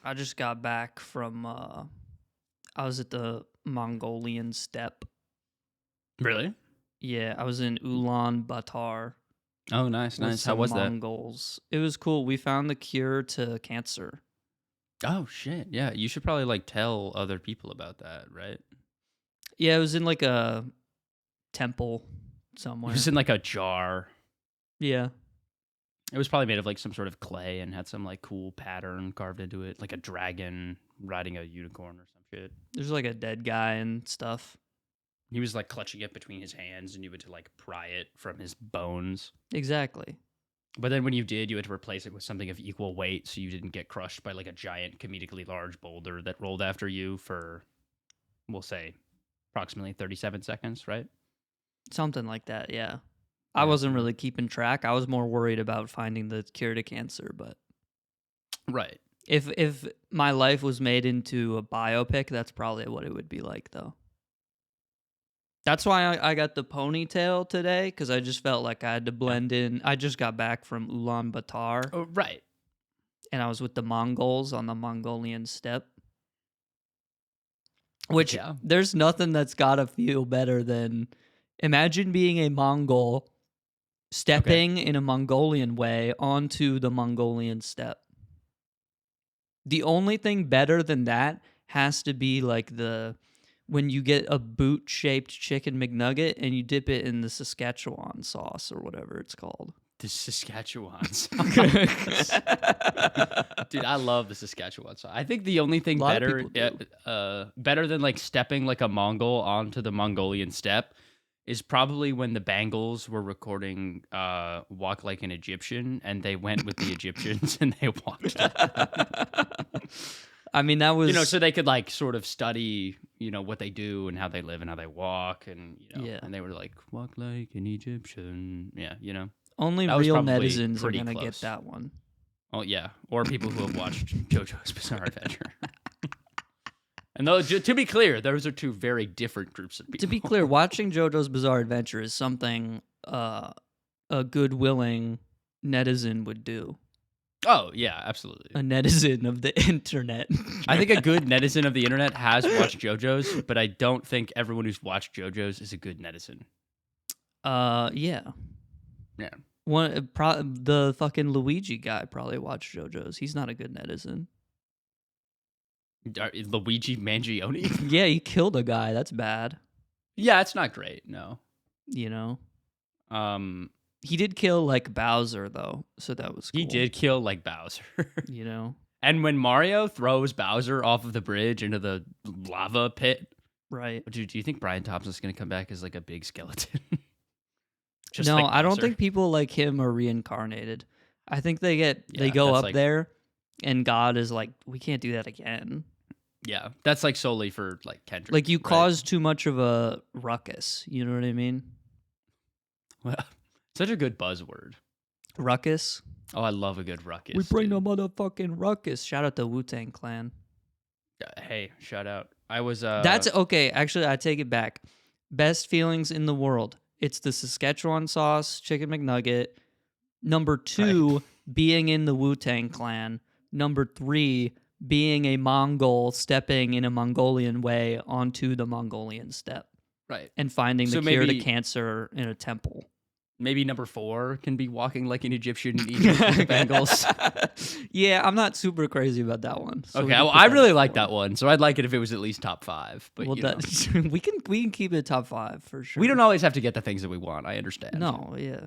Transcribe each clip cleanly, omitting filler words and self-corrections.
I just got back from, I was at the Mongolian steppe. Really? Yeah, I was in Ulaanbaatar Oh, nice, with nice. How some was that? Mongols. It was cool. We found the cure to cancer. Oh shit. Yeah, you should probably like tell other people about that, right? Yeah, it was in like a temple It somewhere. was in like a jar. Yeah. It was probably made of like some sort of clay and had some like cool pattern carved into it, like a dragon riding a unicorn or some shit. There's like a dead guy and stuff. He was like clutching it between his hands, and you had to like pry it from his bones. Exactly. But then when you did, you had to replace it with something of equal weight, so you didn't get crushed by like a giant, comedically large boulder that rolled after you for, we'll say, approximately 37 seconds, right? Something like that, yeah. I Yeah. wasn't really keeping track. I was more worried about finding the cure to cancer, but Right. if my life was made into a biopic, that's probably what it would be like, though. That's why I got the ponytail today, because I just felt like I had to blend in. I just got back from Ulaanbaatar, Oh, right. and I was with the Mongols on the Mongolian steppe. Which, Yeah. there's nothing that's gotta feel better than, imagine being a Mongol stepping in a Mongolian way onto the Mongolian steppe. The only thing better than that has to be like when you get a boot-shaped chicken McNugget and you dip it in the Saskatchewan sauce or whatever it's called. The Saskatchewan sauce. Dude, I love the Saskatchewan sauce. I think the only thing Lot of better, people do. better than like stepping like a Mongol onto the Mongolian steppe is probably when the Bangles were recording Walk Like an Egyptian, and they went with the Egyptians and they walked. I mean, that was... so they could like sort of study, what they do and how they live and how they walk, and Yeah. and they were like, walk like an Egyptian. Yeah, Only that was real probably netizens are pretty going to get close. that one. Oh yeah, or people who have watched JoJo's Bizarre Adventure. And though, to be clear, those are two very different groups of people. To be clear, watching JoJo's Bizarre Adventure is something a good willing netizen would do. Oh yeah, absolutely. A netizen of the internet. I think a good netizen of the internet has watched JoJo's, but I don't think everyone who's watched JoJo's is a good netizen. Yeah. Yeah. The fucking Luigi guy probably watched JoJo's. He's not a good netizen. Luigi Mangione? Yeah, he killed a guy. That's bad. Yeah, it's not great. No. He did kill like Bowser though, so that was cool. He did kill like Bowser. And when Mario throws Bowser off of the bridge into the lava pit, right? Dude, do you think Brian Thompson's gonna come back as like a big skeleton? No, like I don't Bowser? think people like him are reincarnated. I think they go that's up like, there, and God is like, we can't do that again. Yeah, that's like solely for like Kendrick. Like you right? caused too much of a ruckus. You know what I mean? Well, such a good buzzword. Ruckus. Oh, I love a good ruckus. We bring dude. the motherfucking ruckus. Shout out to Wu-Tang Clan. Hey, shout out. I was. That's okay. Actually, I take it back. Best feelings in the world. It's the Saskatchewan sauce chicken McNugget. Number 2, being in the Wu-Tang Clan. Number 3, being a Mongol stepping in a Mongolian way onto the Mongolian steppe. Right. And finding the cure to cancer in a temple. Maybe number 4 can be walking like an Egyptian in Egypt with the Bengals. Yeah, I'm not super crazy about that one. So okay, well, I really like that one, so I'd like it if it was at least top 5. But well, we can keep it top 5 for sure. We don't always have to get the things that we want. I understand. No, yeah.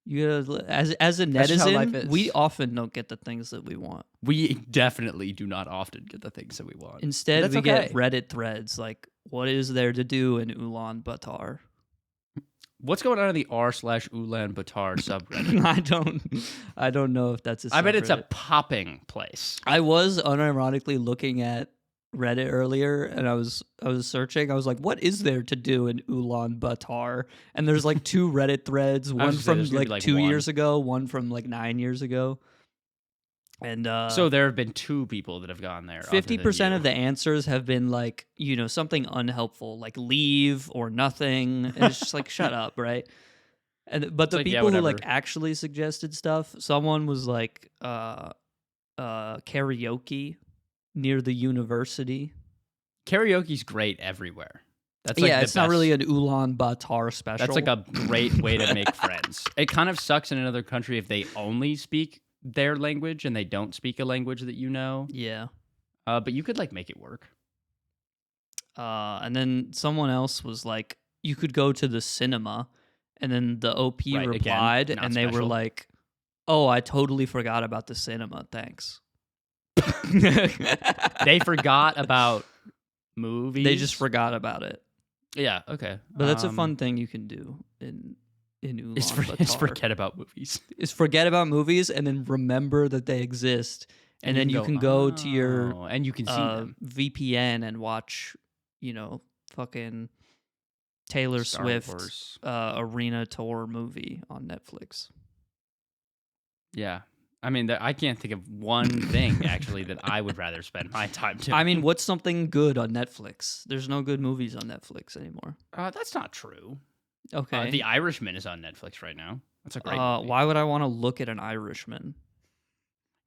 You gotta, as a netizen, we often don't get the things that we want. We definitely do not often get the things that we want. Instead, we get Reddit threads like, "What is there to do in Ulaanbaatar?" What's going on in the r/Ulaanbaatar subreddit? I don't know if that's a subreddit. I bet it's a popping place. I was unironically looking at Reddit earlier, and I was searching. I was like, "What is there to do in Ulaanbaatar?" And there's like 2 Reddit threads, one from like 2 years ago, one from like 9 years ago. And so there have been 2 people that have gone there. 50% of the answers have been like, something unhelpful, like leave or nothing. And it's just like, shut up, right? But the people who like actually suggested stuff, someone was like, karaoke near the university. Karaoke's great everywhere. That's Yeah, it's not really an Ulaanbaatar special. That's like a great way to make friends. It kind of sucks in another country if they only speak their language and they don't speak a language that you know. Yeah. But you could like make it work. And then someone else was like, you could go to the cinema, and then the OP Right, replied, again, not and they were special. like, "Oh, I totally forgot about the cinema. Thanks." They forgot about movies. They just forgot about it. Yeah. Okay. But that's a fun thing you can do in Ulaanbaatar. Is forget about movies. Is forget about movies and then remember that they exist, and then you can go to your and you can see them. VPN and watch, fucking Taylor Star Swift Wars. arena tour movie on Netflix. Yeah. I mean, I can't think of one thing actually that I would rather spend my time doing. I mean, what's something good on Netflix? There's no good movies on Netflix anymore. That's not true. Okay. The Irishman is on Netflix right now. That's a great movie. Why would I want to look at an Irishman?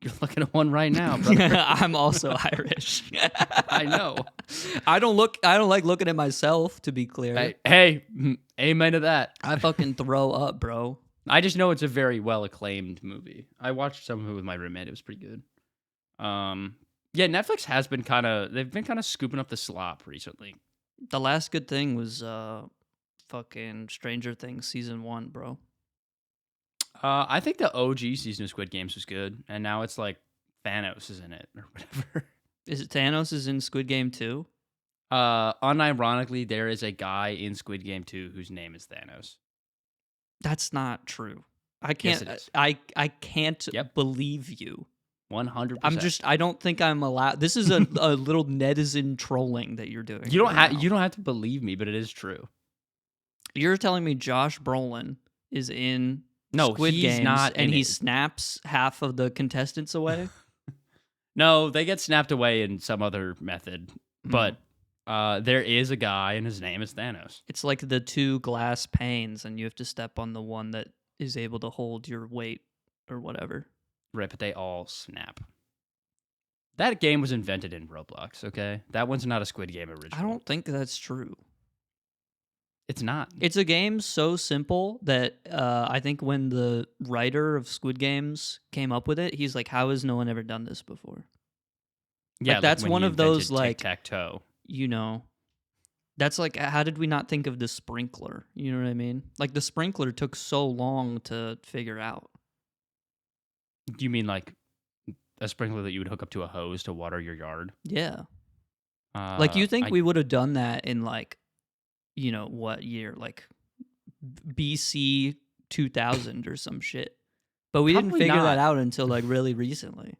You're looking at one right now, brother. I'm also Irish. I know. I don't like looking at myself, to be clear. Hey, amen to that. I fucking throw up, bro. I just know it's a very well acclaimed movie. I watched some of it with my roommate. It was pretty good. Yeah, Netflix has been they've been kind of scooping up the slop recently. The last good thing was fucking Stranger Things season 1, bro. I think the OG season of Squid Games was good, and now it's like Thanos is in it or whatever. Is it Thanos is in Squid Game 2? Unironically, there is a guy in Squid Game 2 whose name is Thanos. That's not true. I can't. Yes, it is. I can't believe you. 100%. I don't think I'm allowed. This is a little netizen trolling that you're doing. You don't have to believe me, but it is true. You're telling me Josh Brolin is in Squid he's Games not and in he it. snaps half of the contestants away? No, they get snapped away in some other method. But there is a guy, and his name is Thanos. It's like the 2 glass panes, and you have to step on the one that is able to hold your weight or whatever. Right, but they all snap. That game was invented in Roblox, okay? That one's not a Squid Game original. I don't think that's true. It's not. It's a game so simple that I think when the writer of Squid Games came up with it, he's like, how has no one ever done this before? Yeah, like, that's when one he of those, invented like, tic-tac-toe. That's like, how did we not think of the sprinkler? You know what I mean? Like, the sprinkler took so long to figure out. Do you mean like a sprinkler that you would hook up to a hose to water your yard? Yeah. Like, you think we would have done that in, like, what year? Like, BC 2000 or some shit. But we didn't Probably figure that not. out until, like, really recently.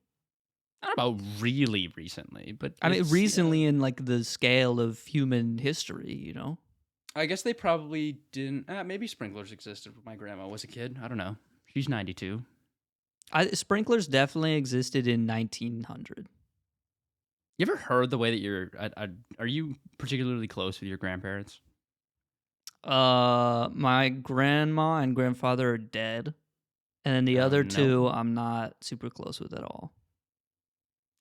I don't know about really recently, but I mean, it's, recently in, like, the scale of human history, I guess they probably didn't. Maybe sprinklers existed when my grandma was a kid. I don't know. She's 92. Sprinklers definitely existed in 1900. You ever heard the way that are you particularly close with your grandparents? My grandma and grandfather are dead, and then the other two I'm not super close with at all.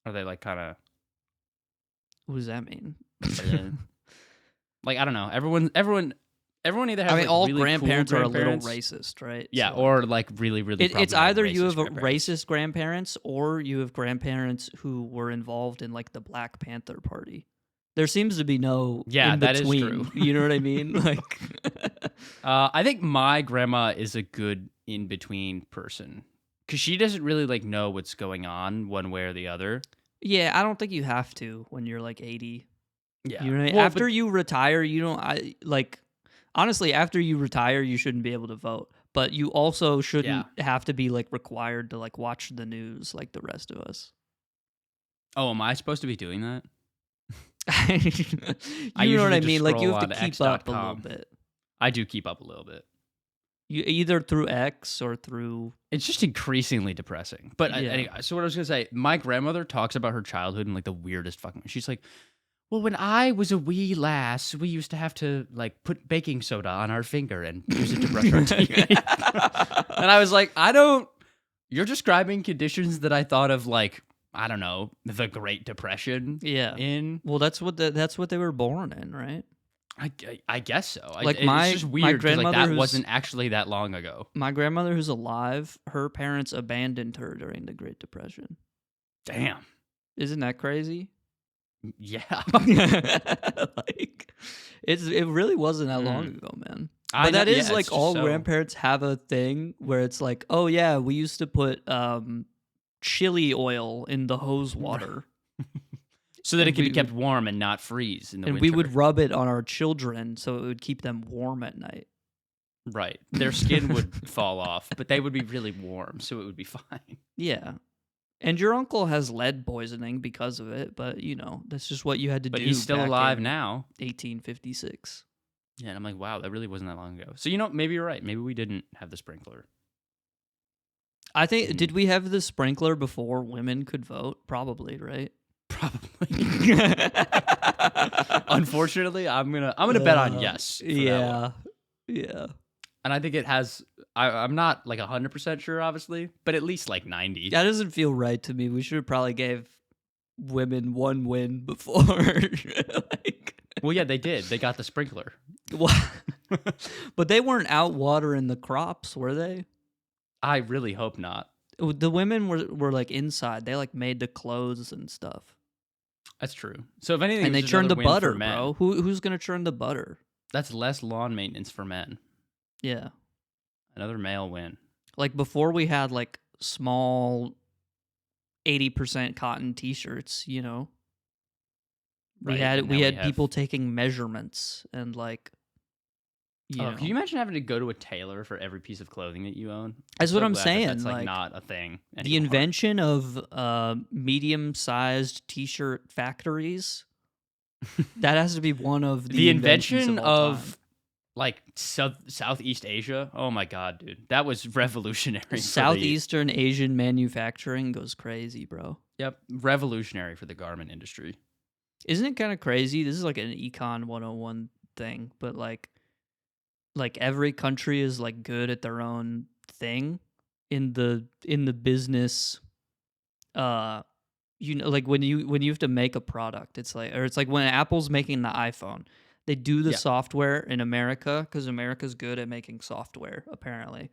Are they like kind of? What does that mean? Like, I don't know. Everyone either has. I mean, like, all really grandparents cool are a little grandparents. racist, right? Yeah, So, or like really it's either you have grandparents. racist grandparents or you have grandparents who were involved in, like, the Black Panther Party. There seems to be no in that is between. true. You know what I mean? Like, I think my grandma is a good in between person because she doesn't really like know what's going on one way or the other. yeah, I don't think you have to when you're like 80. Yeah, You know what I mean? After you retire, you don't. Honestly, after you retire, you shouldn't be able to vote. But you also shouldn't have to be, like, required to, like, watch the news like the rest of us. Oh, am I supposed to be doing that? You know what I usually mean? just Like, you scroll have to on keep up a x.com. little bit. I do keep up a little bit. You either through X or through. It's just increasingly depressing. But Yeah. anyway, so what I was gonna say, my grandmother talks about her childhood in like the weirdest fucking. She's like, well, when I was a wee lass, we used to have to like put baking soda on our finger and use it to brush our teeth. And I was like, you're describing conditions that I thought of like I don't know, the Great Depression Yeah. in. Well, that's what they were born in, right? I guess so. Like It's just my weird because like grandmother that who's wasn't actually that long ago. my grandmother who's alive, her parents abandoned her during the Great Depression. Damn. Isn't that crazy? Yeah. Like it really wasn't that long Mm. ago, man. I But know, that yeah, is it's like just all so. grandparents have a thing where it's like, oh yeah, we used to put chili oil in the hose water. So that it And could be we kept warm and not freeze in the and winter. we would rub it on our children so it would keep them warm at night. Right. Their skin would fall off, but they would be really warm, so it would be fine. Yeah. And your uncle has lead poisoning because of it, but that's just what you had to But do. he's still back alive in now. 1856. Yeah, and I'm like, wow, that really wasn't that long ago. So maybe you're right. Maybe we didn't have the sprinkler. I think did we have the sprinkler before women could vote? Probably, right? Probably. Unfortunately, I'm gonna bet on yes. For that one. Yeah. And I think it has. I'm not like 100% sure, obviously, but at least like 90. That doesn't feel right to me. We should have probably gave women one win before. Well, yeah, they did. They got the sprinkler. But they weren't out watering the crops, were they? I really hope not. The women were like inside. They like made the clothes and stuff. That's true. So if anything, And it they was churned the another win butter, for men. bro. Who's gonna churn the butter? That's less lawn maintenance for men. Yeah. Another male win. Like before we had like small 80% cotton t-shirts, We Right, had and we now had we have- people taking measurements and like Can you imagine having to go to a tailor for every piece of clothing that you own? That's I'm what so I'm glad saying, That's like, not a thing. the anymore. invention of medium-sized t-shirt factories, that has to be one of the inventions invention of all of time. like Southeast Asia. Oh my god, dude, that was revolutionary. for the- Southeastern Asian manufacturing goes crazy, bro. Yep, revolutionary for the garment industry. Isn't it kind of crazy? This is like an econ 101 thing, but like every country is like good at their own thing in the business. Like when you have to make a product, it's like when Apple's making the iPhone, they do the Yeah. software in America because America's good at making software apparently.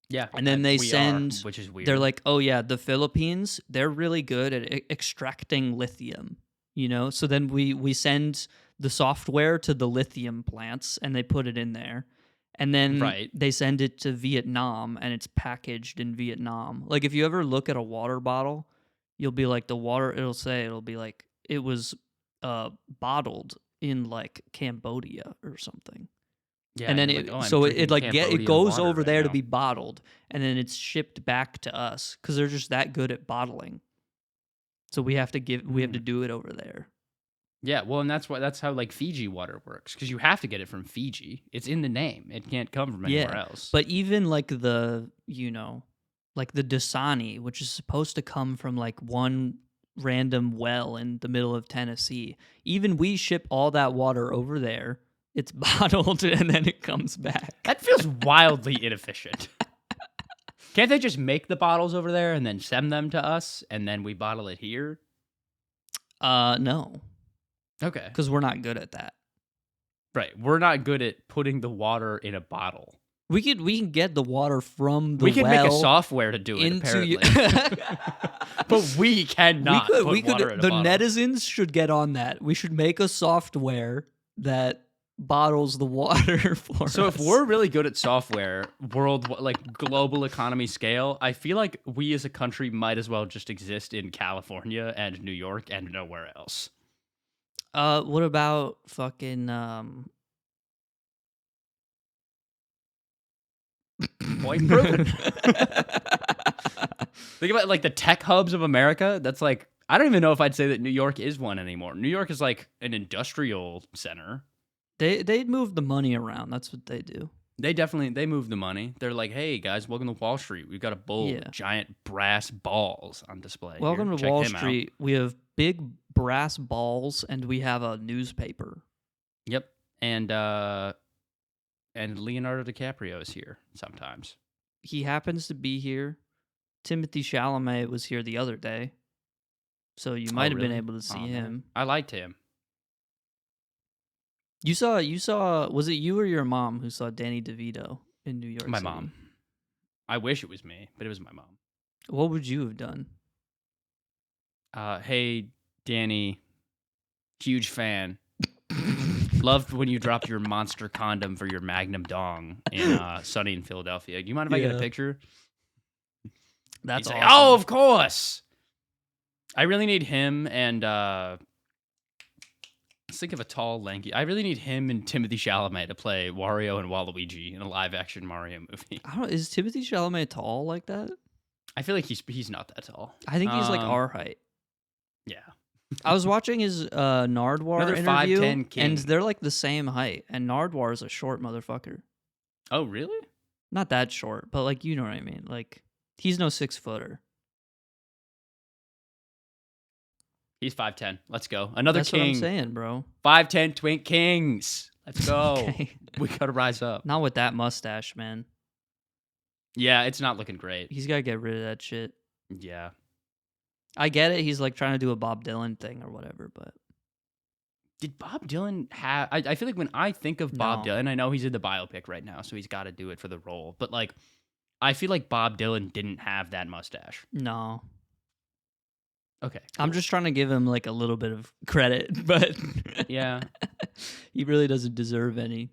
Yeah, And then they we send, are, which is weird. they're like, oh yeah, the Philippines, they're really good at extracting lithium, So then we send the software to the lithium plants and they put it in there. And then Right. they send it to Vietnam and it's packaged in Vietnam. Like if you ever look at a water bottle, you'll be like it'll be like it was bottled in like Cambodia or something. yeah, And then you're like, oh, I'm it drinking like it Cambodian goes water over right there to now. be bottled, and then it's shipped back to us because they're just that good at bottling. So we have to do it over there. Yeah, well, and that's how like Fiji water works because you have to get it from Fiji. It's in the name. It can't come from anywhere else. But even like the like the Dasani, which is supposed to come from like one random well in the middle of Tennessee, even we ship all that water over there. It's bottled and then it comes back. That feels wildly inefficient. Can't they just make the bottles over there and then send them to us and then we bottle it here? No, Okay. because we're not good at that. Right. We're not good at putting the water in a bottle. We can get the water from the We can well make a software to do it, into apparently. But we cannot put water in a the bottle. netizens should get on that. We should make a software that bottles the water for So us. if we're really good at software, like global economy scale, I feel like we as a country might as well just exist in California and New York and nowhere else. What about fucking Point proven. Think about like the tech hubs of America. That's like, I don't even know if I'd say that New York is one anymore. New York is like an industrial center. They move the money around. That's what they do. They move the money. They're like, hey guys, welcome to Wall Street. We've got a bull with giant brass balls on display. Welcome Here, to check Wall him out." Street. We have big brass balls and we have a newspaper. Yep. And Leonardo DiCaprio is here sometimes. He happens to be here. Timothy Chalamet was here the other day. So you might have been really? able to see Oh, man. him. I liked him. You saw, was it you or your mom who saw Danny DeVito in New York My City? mom. I wish it was me, but it was my mom. What would you have done? Hey, Danny, huge fan. Loved when you dropped your monster condom for your Magnum dong in Sunny in Philadelphia. Do you mind if I get a Yeah. picture? That's He's awesome. like, oh, of course. I really need him and let's think of a tall, lanky. I really need him and Timothy Chalamet to play Wario and Waluigi in a live-action Mario movie. Is Timothy Chalamet tall like that? I feel like he's not that tall. I think he's like our height. Yeah. I was watching his Nardwuar Another interview, 5'10" king. and they're like the same height. And Nardwuar is a short motherfucker. Oh, really? Not that short, but like you know what I mean. Like he's no 6-footer. He's 5'10". Let's go. Another That's king. what I'm saying, bro. 5'10" twink kings. Let's go. Okay. We gotta rise up. Not with that mustache, man. Yeah, it's not looking great. He's got to get rid of that shit. Yeah. I get it. He's like trying to do a Bob Dylan thing or whatever, but Did Bob Dylan have... I feel like when I think of Bob No. Dylan, I know he's in the biopic right now, so he's got to do it for the role. But, like, I feel like Bob Dylan didn't have that mustache. no. Okay. I'm just trying to give him like a little bit of credit, but Yeah. he really doesn't deserve any.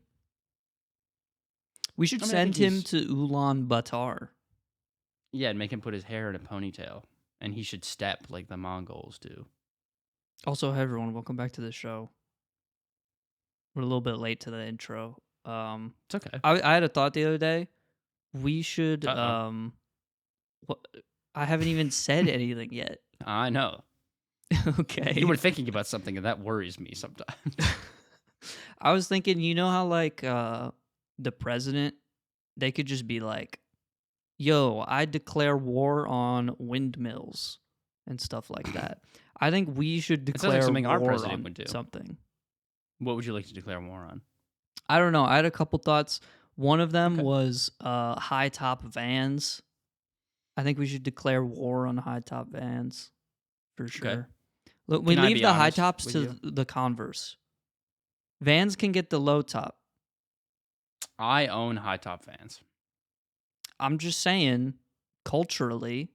We should I mean, I send think him he's- to Ulaanbaatar. Yeah, and make him put his hair in a ponytail. And he should step like the Mongols do. Also, hey everyone, welcome back to the show. We're a little bit late to the intro. It's okay. I had a thought the other day. We should Uh-oh. what I haven't even said anything yet. I know. Okay. You were thinking about something, and that worries me sometimes. I was thinking, you know how like the president, they could just be like, "Yo, I declare war on windmills," and stuff like that. I think we should It sounds like declare something our war president on would do. something. What would you like to declare war on? I don't know. I had a couple thoughts. One of them Okay. was high top vans. I think we should declare war on high top vans for sure. Look, we Can I leave be the high honest tops with to you? the Converse. Vans can get the low top. I own high top Vans. I'm just saying, culturally,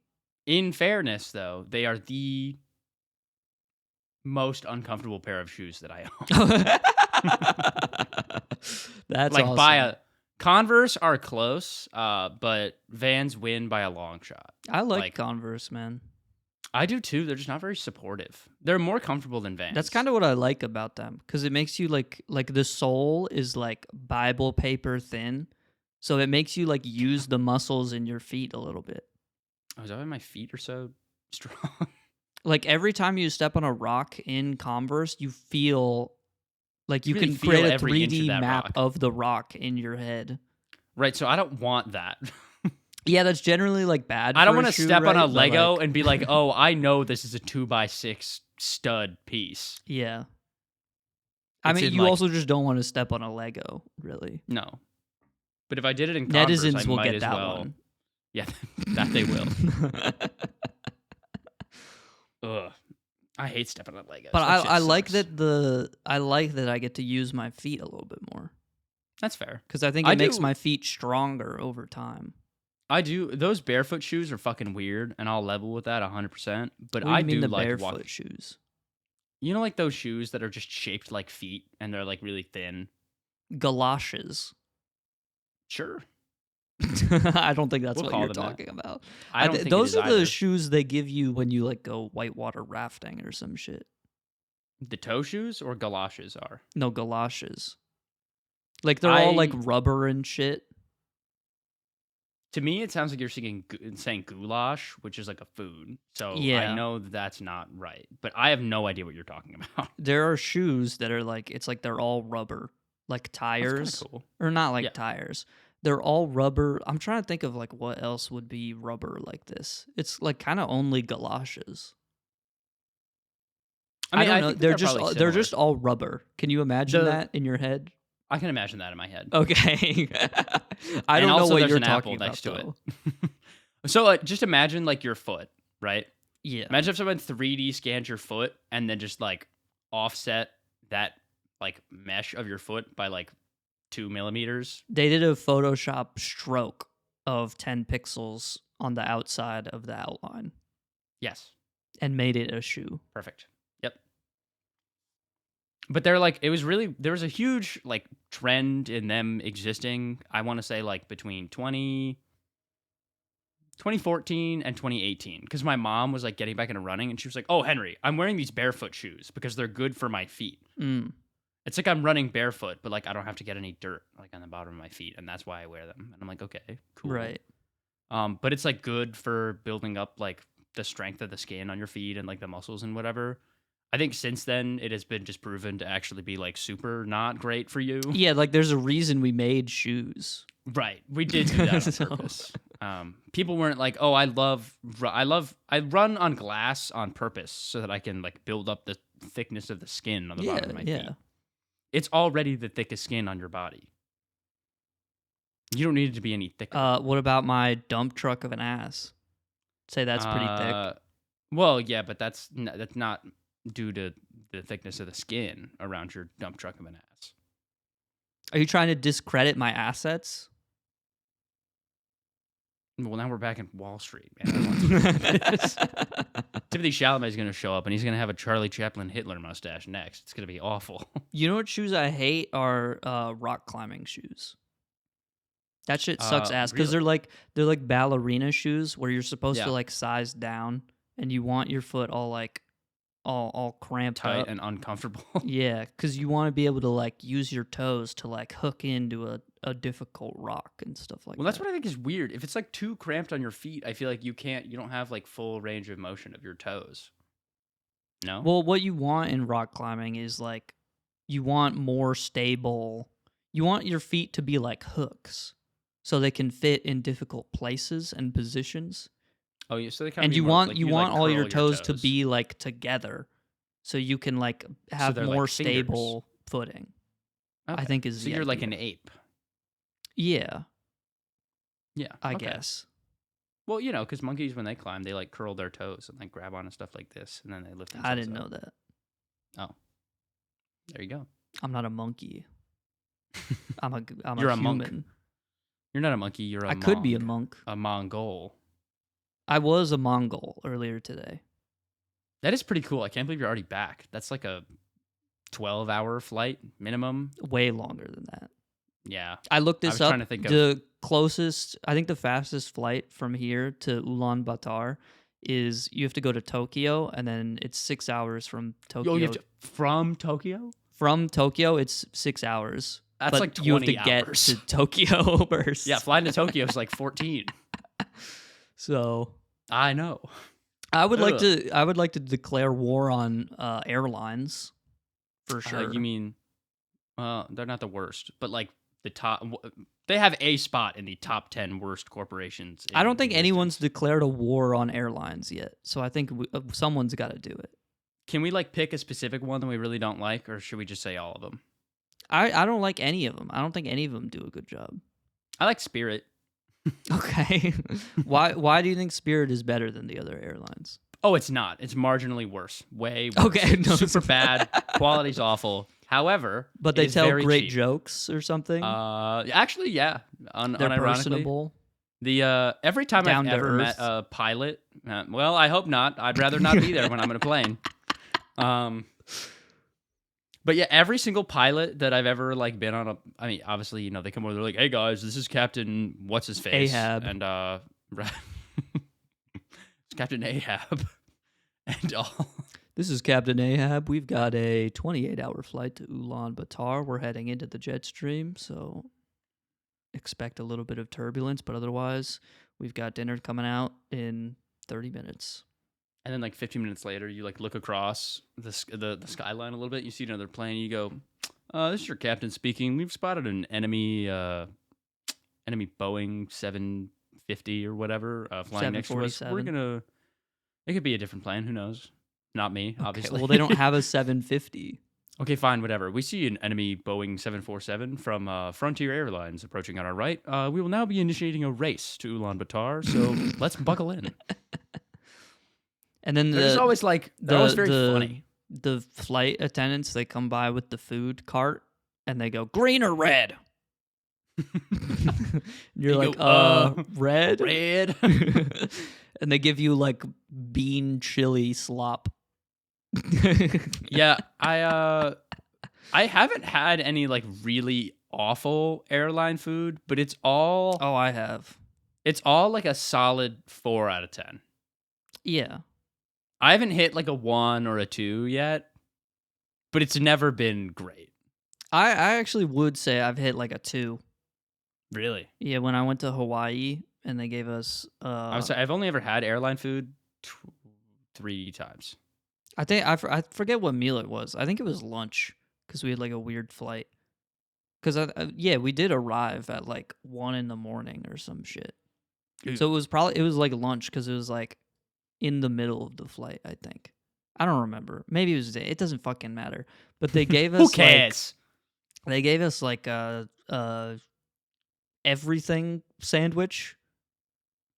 In fairness, though, they are the most uncomfortable pair of shoes that I own. that's like awesome. by a Converse are close, but Vans win by a long shot. I like like- Converse, man. I do too. They're just not very supportive. They're more comfortable than Vans. That's kind of what I like about them because it makes you like the sole is like Bible paper thin, so it makes you like use the muscles in your feet a little bit. Oh, is that why my feet are so strong? Like every time you step on a rock in Converse, you feel like you really can feel create a every inch of 3D that map rock. of the rock in your head. Right. So I don't want that. Yeah, that's generally like bad. I don't want to to step on a but, Lego like, and be like, oh, I know this is a 2x6 stud piece. yeah. I It's mean, in, you like- also just don't want to step on a Lego, really. No. But if I did it in Converse, Netizens I will might get as that well. one. Yeah, that they will. Ugh. I hate stepping on Legos. But That shit I like sucks. that I like that I get to use my feet a little bit more That's fair. because I think I it makes do- my feet stronger over time. I do. Those barefoot shoes are fucking weird, and I'll level with that 100%. But What do I you mean do the like barefoot walk. shoes? You know, like those shoes that are just shaped like feet, and they're like really thin. Galoshes. Sure. I don't think that's We'll what call you're them that. talking about. I don't think those it is are the either. shoes they give you when you like go whitewater rafting or some shit. The toe shoes or galoshes are. No, galoshes. Like they're all like I- rubber and shit. To me, it sounds like you're saying goulash, which is like a food. So Yeah. I know that's not right. But I have no idea what you're talking about. There are shoes that are like it's like they're all rubber, like That's tires, kinda cool. or not like Yeah. tires. They're all rubber. I'm trying to think of like what else would be rubber like this. It's like kind of only galoshes. I don't know. think They're probably they're just similar. all rubber. Can you imagine The- that in your head? I can imagine that in my head. Okay. I And don't know also what there's you're an talking apple about. next to it. though. So just imagine like your foot, right? Yeah. Imagine if someone 3D scanned your foot and then just like offset that like mesh of your foot by like 2 millimeters. They did a Photoshop stroke of 10 pixels on the outside of the outline Yes. and made it a shoe. Perfect. Yep. But they're like, it was really, there was a huge like trend in them existing. I want to say like between 2014 and 2018. Because my mom was like getting back into running and she was like, oh, Henry, I'm wearing these barefoot shoes because they're good for my feet. Mm. It's like I'm running barefoot, but like I don't have to get any dirt like on the bottom of my feet. And that's why I wear them. And I'm like, okay, cool. Right. But it's like good for building up like the strength of the skin on your feet and like the muscles and whatever. I think since then it has been just proven to actually be like super not great for you. Yeah, like there's a reason we made shoes. Right. We did do that on purpose. People weren't like, oh, I run on glass on purpose so that I can like build up the thickness of the skin on the bottom of my feet. It's already the thickest skin on your body. You don't need it to be any thicker. What about my dump truck of an ass? Say that's pretty thick. Well, yeah, but that's not due to the thickness of the skin around your dump truck of an ass. Are you trying to discredit my assets? Well, now we're back in Wall Street, man. Timothy Chalamet is going to show up, and he's going to have a Charlie Chaplin Hitler mustache next. It's going to be awful. You know what shoes I hate are rock climbing shoes. That shit sucks ass because really? they're like ballerina shoes where you're supposed to Yeah. like size down and you want your foot all like all cramped Tight up. and uncomfortable. Yeah, because you want to be able to like use your toes to like hook into a difficult rock and stuff like that. Well, that's what I think is weird. If it's like too cramped on your feet, I feel like you don't have like full range of motion of your toes. No? Well, what you want in rock climbing is like you want more stable. You want your feet to be like hooks, so they can fit in difficult places and positions. Oh, yeah. So they kind And of you want you want all your curl toes to be like together, so you can like have they're more like fingers. stable footing. Okay. I think is so the you're like idea. an ape. Yeah, Yeah, I okay. guess. Well, you know, because monkeys when they climb, they like curl their toes and like grab onto stuff like this, and then they lift themselves I didn't up. know that. Oh, there you go. I'm not a monkey. I'm You're a a monk. human. You're not a monkey. You're a I could be a monk. A Mongol. I was a Mongol earlier today. That is pretty cool. I can't believe you're already back. That's like a 12-hour flight minimum. Way longer than that. Yeah. I looked I this was up. trying to think of- The closest, I think the fastest flight from here to Ulaanbaatar is you have to go to Tokyo, and then it's 6 hours from Tokyo. Oh, you have to from Tokyo? From Tokyo, it's 6 hours. That's but like 20 you have to hours. get to Tokyo first. Yeah, flying to Tokyo is like 14. So I know. I would Ugh. like to declare war on airlines for sure. You mean, they're not the worst, but like the top, they have a spot in the top 10 worst corporations. I don't think existence. anyone's declared a war on airlines yet. So I think someone's got to do it. Can we like pick a specific one that we really don't like, or should we just say all of them? I don't like any of them. I don't think any of them do a good job. I like Spirit. Okay. Why do you think Spirit is better than the other airlines? Oh, it's not. It's marginally worse. Way worse. Okay, no, Super it's bad. Quality's awful. However, But it they is tell very great cheap. jokes or something. Actually, yeah. They're Unironically. personable. The every time Down I've to ever met earth. a pilot, well, I hope not. I'd rather not be there when I'm in a plane. But yeah, every single pilot that I've ever like been on I mean, obviously, you know, they come over, they're like, "Hey guys, this is Captain what's his face?" Ahab. And it's Captain Ahab. And all. This is Captain Ahab. We've got a 28-hour flight to Ulaanbaatar. We're heading into the jet stream, so expect a little bit of turbulence, but otherwise, we've got dinner coming out in 30 minutes. And then like 15 minutes later, you like look across the skyline a little bit. You see another plane. You go, "This is your captain speaking. We've spotted an enemy Boeing 750 or whatever flying next to us. We're gonna. It could be a different plane. Who knows? Not me, obviously. Okay, well, they don't have a 750. Okay, fine, whatever. We see an enemy Boeing 747 from Frontier Airlines approaching on our right. We will now be initiating a race to Ulaanbaatar, so let's buckle in." And then There's always like they're always very funny. The flight attendants, they come by with the food cart and they go, green or red? You're like, red? Red. And they give you like bean chili slop. Yeah, I haven't had any like really awful airline food, but it's all Oh, I have. It's all like a solid 4 out of 10. Yeah. I haven't hit like a 1 or a 2 yet, but it's never been great. I actually would say I've hit like a 2. Really? Yeah, when I went to Hawaii and they gave us I'm sorry, I've only ever had airline food 3 times. I think I forget what meal it was. I think it was lunch because we had like a weird flight. Because we did arrive at like 1 a.m. or some shit. Ooh. So it was like lunch because it was like in the middle of the flight. I think I don't remember. Maybe it was day. It doesn't fucking matter. But they gave us Who cares? They gave us like a everything sandwich.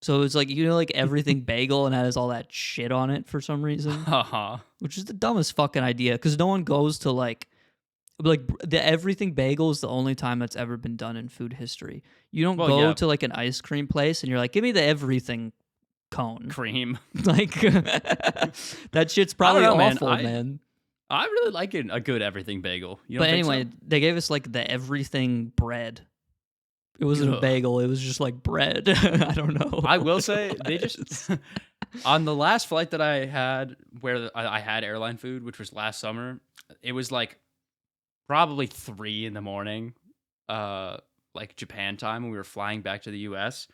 So it was like, like everything bagel and has all that shit on it for some reason. Which is the dumbest fucking idea because no one goes to like the everything bagel is the only time that's ever been done in food history. You don't go to like an ice cream place and you're like, give me the everything cone. Cream. Like that shit's probably awful, man. I really like a good everything bagel. You don't but think anyway, so? They gave us like the everything bread. It wasn't a bagel. It was just like bread. I don't know. I will say they just on the last flight that I had where I had airline food, which was last summer, it was like probably 3 a.m, like Japan time when we were flying back to the U.S.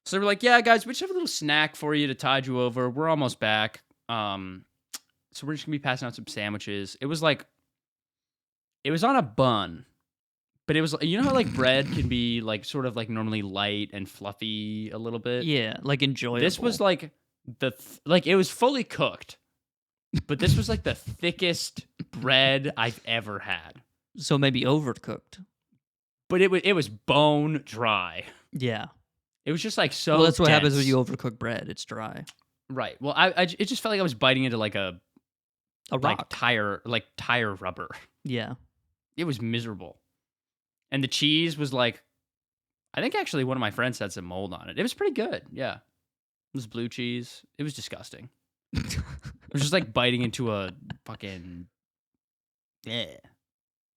So they were like, yeah, guys, we just have a little snack for you to tide you over. We're almost back. So we're just going to be passing out some sandwiches. It was on a bun, but it was, how like bread can be like sort of like normally light and fluffy a little bit? Yeah, like enjoyable. This was like it was fully cooked, but this was like the thickest bread I've ever had. So maybe overcooked. But it was bone dry. Yeah. It was just like so. Well, that's what dense. happens when you overcook bread. It's dry. Right. Well, it just felt like I was biting into like a rock. tire rubber. Yeah. It was miserable. And the cheese was like, I think actually one of my friends had some mold on it. It was pretty good. Yeah. It was blue cheese. It was disgusting. It was just like biting into a fucking. Yeah.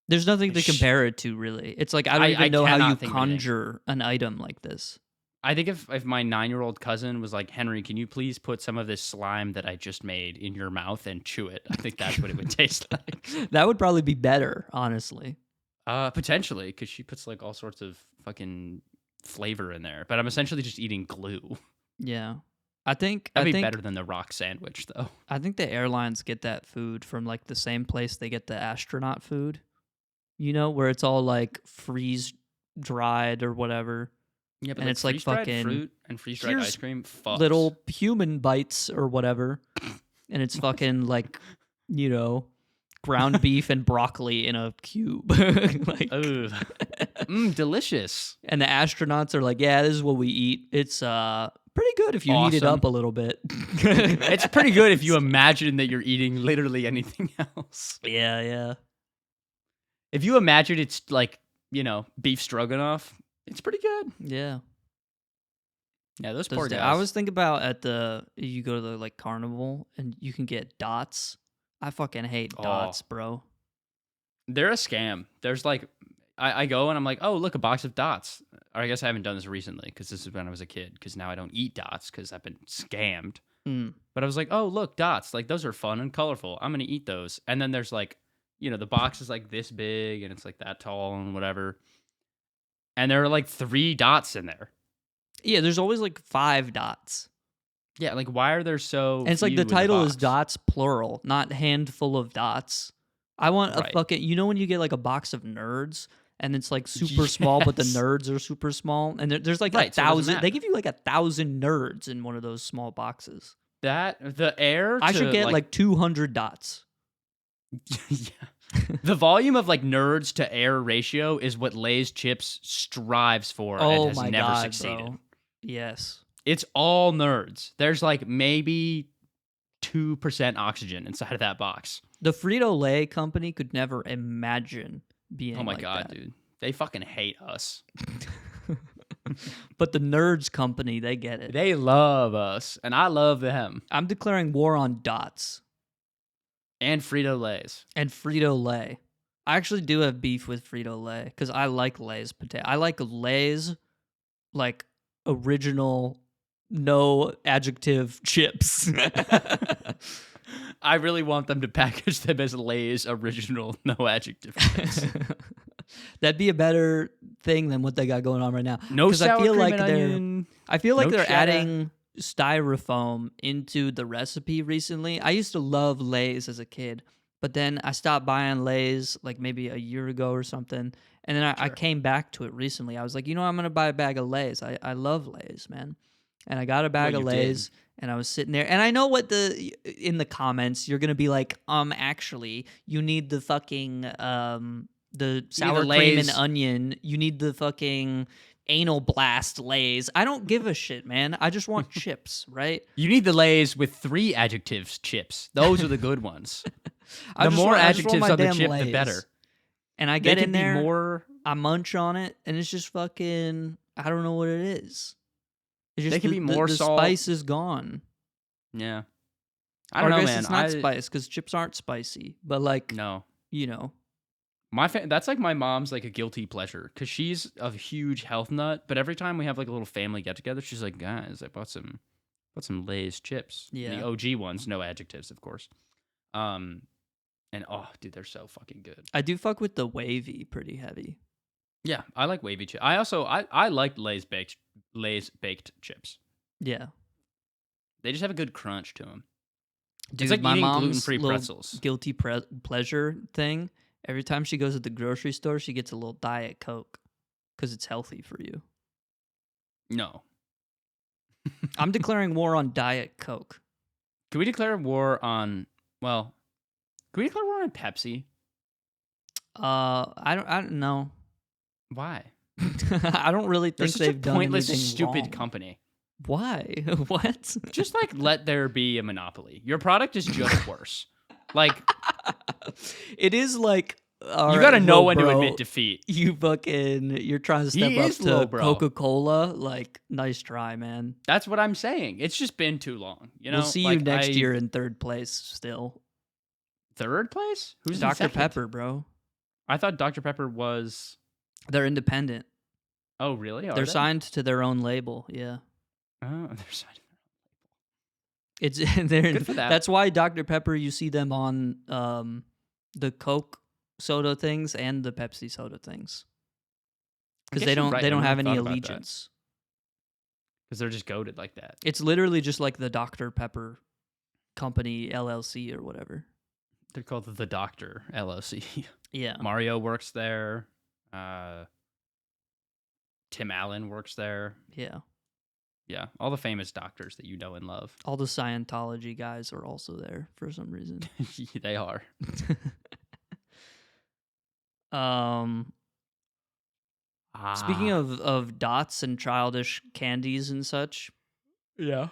There's nothing to compare it to, really. It's like I don't even know how you conjure an item like this. I think if my 9-year-old cousin was like, Henry, can you please put some of this slime that I just made in your mouth and chew it? I think that's what it would taste like. That would probably be better, honestly. Potentially, because she puts like all sorts of fucking flavor in there. But I'm essentially just eating glue. Yeah. I think that'd be better than the rock sandwich, though. I think the airlines get that food from like the same place they get the astronaut food. Where it's all like freeze dried or whatever. Yeah, but and it's like fucking fruit and freeze-dried ice cream. Fucks. Little human bites or whatever, and it's fucking like, ground beef and broccoli in a cube. Like, delicious. And the astronauts are like, yeah, this is what we eat. It's pretty good if you heat it up a little bit. It's pretty good if you imagine that you're eating literally anything else. Yeah, yeah. If you imagine it's like, beef stroganoff, it's pretty good. Yeah. Yeah, those poor guys. I was thinking about you go to the like carnival and you can get dots. I fucking hate dots, bro. They're a scam. There's like, I go and I'm like, oh, look, a box of dots. Or I guess I haven't done this recently because this is when I was a kid because now I don't eat dots because I've been scammed. But I was like, oh, look, dots. Like, those are fun and colorful. I'm going to eat those. And then there's like, the box is like this big and it's like that tall and whatever. And there are like 3 dots in there. Yeah, there's always like 5 dots. Yeah, like why are there so And it's like the title is dots plural, not handful of dots. I want a fucking, when you get like a box of nerds and it's like super small, but the nerds are super small. And there's like 1,000, they give you like 1,000 nerds in one of those small boxes. I should get like 200 dots. Yeah. The volume of like nerds to air ratio is what Lay's Chips strives for and has never succeeded. Bro. Yes. It's all nerds. There's like maybe 2% oxygen inside of that box. The Frito-Lay company could never imagine being Oh my like God, that. dude. They fucking hate us. But the Nerds company, they get it. They love us, and I love them. I'm declaring war on Dots. And Frito-Lays. And Frito-Lay. I actually do have beef with Frito-Lay because I like Lay's potato. I like Lay's, like, original, no adjective chips. I really want them to package them as Lay's original no adjective chips. That'd be a better thing than what they got going on right now. No sour I feel cream like and they're, onion. I feel like No they're cheddar. adding styrofoam into the recipe recently. I used to love Lay's as a kid, but then I stopped buying Lay's like maybe a year ago or something. And then I came back to it recently. I was like, I'm going to buy a bag of Lay's. I love Lay's, man. And I got a bag of Lay's. And I was sitting there, and I know what in the comments you're gonna be like, actually, you need the fucking the sour cream and onion. You need the fucking anal blast Lay's. I don't give a shit, man. I just want chips, right? You need the Lay's with 3 adjectives chips. Those are the good ones. The more I just adjectives want on the my chip, damn the Lay's. better. And I get in there, more. I munch on it, and it's just fucking. I don't know what it is. It's just They can be more the salt. spice is gone. Yeah. I don't know, guess man. it's not spice because chips aren't spicy, but like, No. you know. That's like my mom's like a guilty pleasure because she's a huge health nut. But every time we have like a little family get together, she's like, guys, I bought some Lay's chips. Yeah. The OG ones, no adjectives, of course. And oh, dude, they're so fucking good. I do fuck with the wavy pretty heavy. Yeah, I like wavy chips. I like Lay's baked chips. Yeah. They just have a good crunch to them. Dude, It's like my eating mom's gluten-free little pretzels. guilty pleasure thing. Every time she goes to the grocery store, she gets a little Diet Coke because it's healthy for you. No. I'm declaring war on Diet Coke. Can we declare war on? Well, can we declare war on Pepsi? I don't know. Why? I don't really They're think such they've a done pointless, anything stupid wrong. company. Why? What? Just like let there be a monopoly. Your product is just worse. Like It is like you got to know when to bro, admit defeat. you're trying to step up is low, to bro. Coca-Cola. Like, nice try, man. That's what I'm saying. It's just been too long. You know, We'll see like, you next year in third place still. Third place? Who's in Dr. second? Pepper, bro. I thought Dr. Pepper was. They're independent. Oh, really? Are They're they? signed to their own label. Yeah. Oh, they're signed. It's they're Good for that. That's why Dr. Pepper, you see them on the Coke soda things and the Pepsi soda things. Because they don't have any allegiance. Because they're just goated like that. It's literally just like the Dr. Pepper Company LLC or whatever. They're called the Doctor LLC. Yeah. Mario works there. Tim Allen works there. Yeah. Yeah, all the famous doctors that you know and love. All the Scientology guys are also there for some reason. They are. Speaking of dots and childish candies and such, yeah.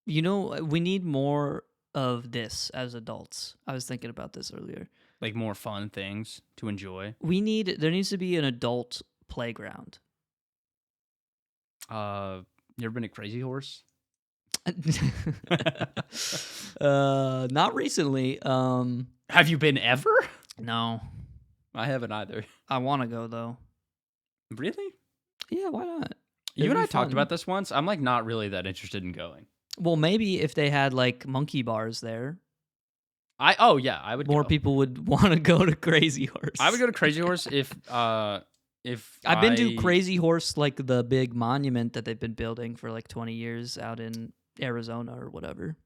You know, we need more of this as adults. I was thinking about this earlier. Like more fun things to enjoy. There needs to be an adult playground. You ever been to Crazy Horse? Not recently. Have you been ever? No. I haven't either. I want to go though. Really? Yeah, why not? You It'd and be I talked fun. about this once. I'm like not really that interested in going. Well, maybe if they had like monkey bars there, I would. more go. people would want to go to Crazy Horse. I would go to Crazy Horse if I've been to Crazy Horse, like the big monument that they've been building for like 20 years out in Arizona or whatever.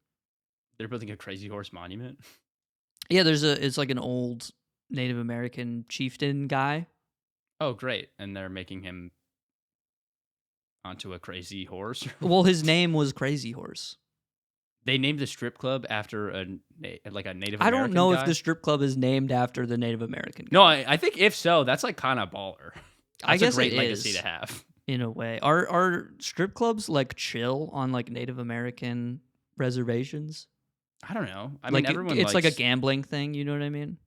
They're building a Crazy Horse monument. Yeah, it's like an old Native American chieftain guy. Oh, great! And they're making him onto a crazy horse. Well, his name was Crazy Horse. They named the strip club after a Native American I don't know guy. if the strip club is named after the Native American guy. No, I think if so, that's like kind of baller. That's I guess a great it legacy is. to have. in a way. Are strip clubs like chill on like Native American reservations? I don't know. I Like mean, everyone it's like likes. a gambling thing. You know what I mean?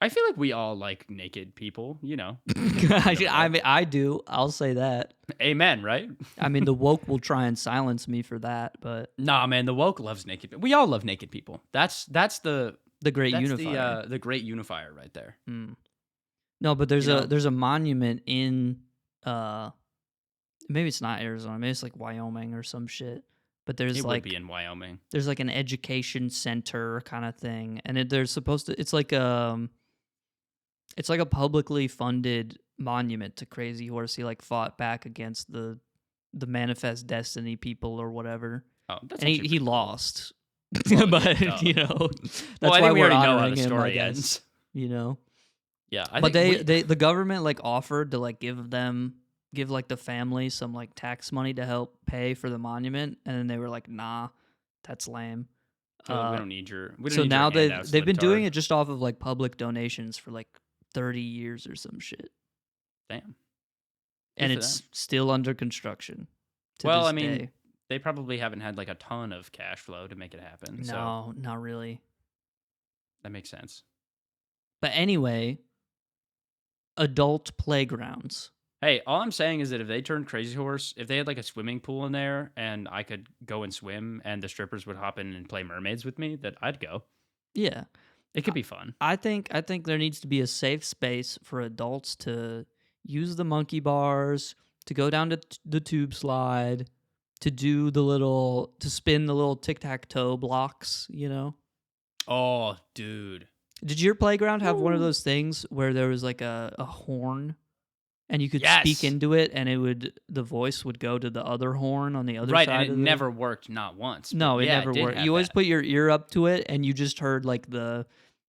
I feel like we all like naked people. I mean, I do. I'll say that. Amen, right? I mean, the woke will try and silence me for that, but Nah, man, the woke loves naked. We all love naked people. That's the great that's unifier. the great unifier right there. Mm. No, but there's a monument in maybe it's not Arizona, maybe it's like Wyoming or some shit. But there's It like would be in Wyoming. there's like an education center kind of thing, and there's supposed to it's like a publicly funded monument to Crazy Horse. He like fought back against the Manifest Destiny people or whatever. Oh, that's And he actually pretty cool. lost. Well, but duh. that's Well, I why think we we're already know how honoring the him, I story guess. ends. You know? Yeah, But the government like offered to like give like the family some like tax money to help pay for the monument, and then they were like, nah, that's lame. we don't need your. We don't So need your now handouts, they've been doing libtard. it just off of like public donations for like 30 years or some shit. Damn. And Good for it's them. still under construction. To Well, this I mean, day. they probably haven't had like a ton of cash flow to make it happen. So No, not really. that makes sense. But anyway, adult playgrounds. Hey, all I'm saying is that if they turned Crazy Horse, if they had like a swimming pool in there and I could go and swim and the strippers would hop in and play mermaids with me, that I'd go. Yeah. It could be fun. I think there needs to be a safe space for adults to use the monkey bars, to go down to the tube slide, to spin the little tic-tac-toe blocks, you know? Oh, dude. Did your playground have one of Woo. those things where there was like a horn and you could Yes. speak into it and the voice would go to the other horn on the other Right, side and of it never worked, not once. No, but it yeah, never did worked. have You always that. put your ear up to it and you just heard like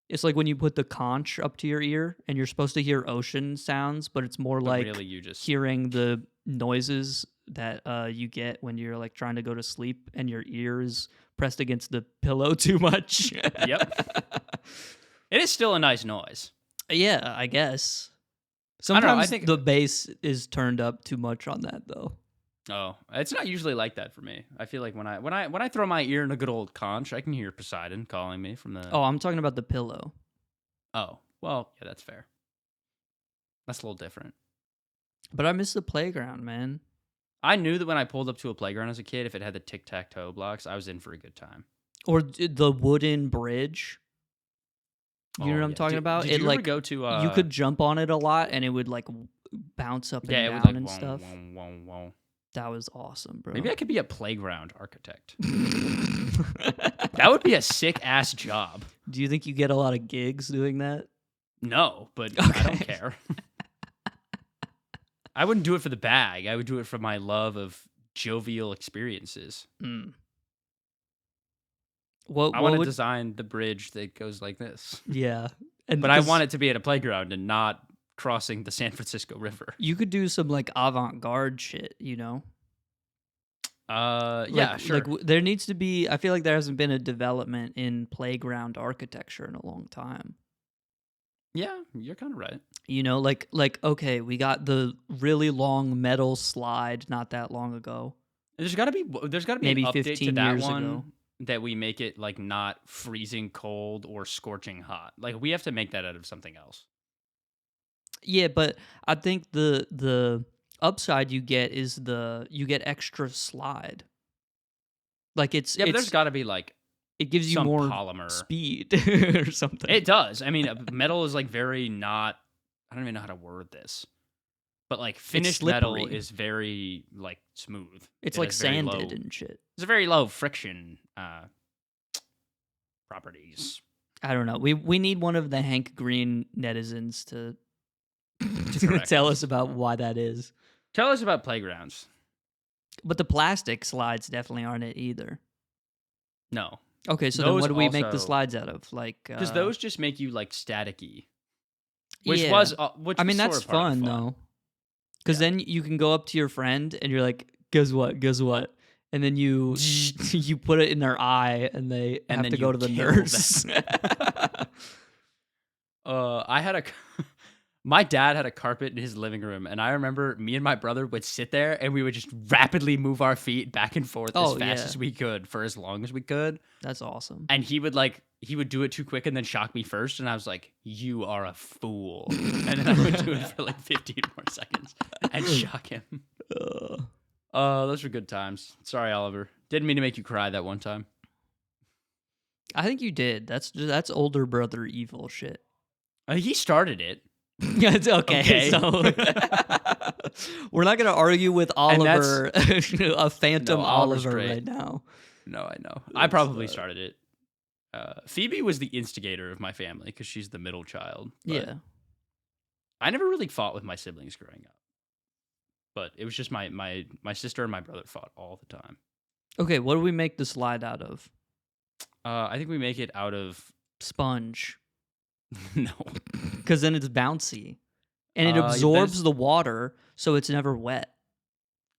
it's like when you put the conch up to your ear and you're supposed to hear ocean sounds, but it's more But like really, you just hearing the noises that you get when you're like trying to go to sleep and your ear is pressed against the pillow too much. Yep. It is still a nice noise. Yeah, I guess. I don't know, Sometimes I think- the bass is turned up too much on that though. Oh, it's not usually like that for me. I feel like when I throw my ear in a good old conch, I can hear Poseidon calling me from the. Oh, I'm talking about the pillow. Oh, well, yeah, that's fair. That's a little different. But I miss the playground, man. I knew that when I pulled up to a playground as a kid, if it had the tic-tac-toe blocks, I was in for a good time. Or the wooden bridge. You know what I'm talking about? Did It you like ever go to? you could jump on it a lot, and it would like bounce up Yeah, it and would down like and wong, stuff. wong, wong, wong. That was awesome, bro. Maybe I could be a playground architect. That would be a sick ass job. Do you think you get a lot of gigs doing that? No, but I don't Okay. care. I wouldn't do it for the bag. I would do it for my love of jovial experiences. Mm. I What want to would design the bridge that goes like this. yeah? And But I 'cause want it to be at a playground and not crossing the San Francisco River. you could do some like avant-garde shit, you know? Yeah, Like, sure. there needs to be. I feel like there hasn't been a development in playground architecture in a long time. Yeah, you're kind of right. You know, like okay, we got the really long metal slide not that long ago. There's got to be Maybe an update to 15 that years one ago. that we make it like not freezing cold or scorching hot. Like we have to make that out of something else. Yeah, but I think the upside you get is you get extra slide. Like Yeah, but there's got to be like it gives you some more polymer. speed or something. It does. I mean, metal is like very not. I don't even know how to word this, but like finished metal slippery. is very like smooth. It's It like has very sanded low- and shit. It's a very low friction properties. I don't know. We need one of the Hank Green netizens to correct tell us. us about why that is. Tell us about playgrounds. But the plastic slides definitely aren't it either. No, Okay, so then Those what do we make the also- slides out of? Like because those just make you like staticky. Which yeah. was I mean was that's sort of part of fun the though. Because Yeah. then you can go up to your friend and you're like, guess what? Guess what? And then you you put it in their eye and they And have then to go you to the kill nurse. I had My dad had a carpet in his living room, and I remember me and my brother would sit there, and we would just rapidly move our feet back and forth as fast as we could for as long as we could. That's awesome. And he would do it too quick and then shock me first, and I was like, "You are a fool!" And then I would do it for like 15 more seconds and shock him. Those were good times. Sorry, Oliver. Didn't mean to make you cry that one time. I think you did. That's older brother evil shit. He started it. It's okay. So we're not gonna argue with Oliver, a phantom Oliver right now. No, I know. I probably started it. Phoebe was the instigator of my family because she's the middle child. Yeah. I never really fought with my siblings growing up, but it was just my sister and my brother fought all the time. Okay, what do we make the slide out of? I think we make it out of sponge. No, because then it's bouncy, and it absorbs the water, so it's never wet.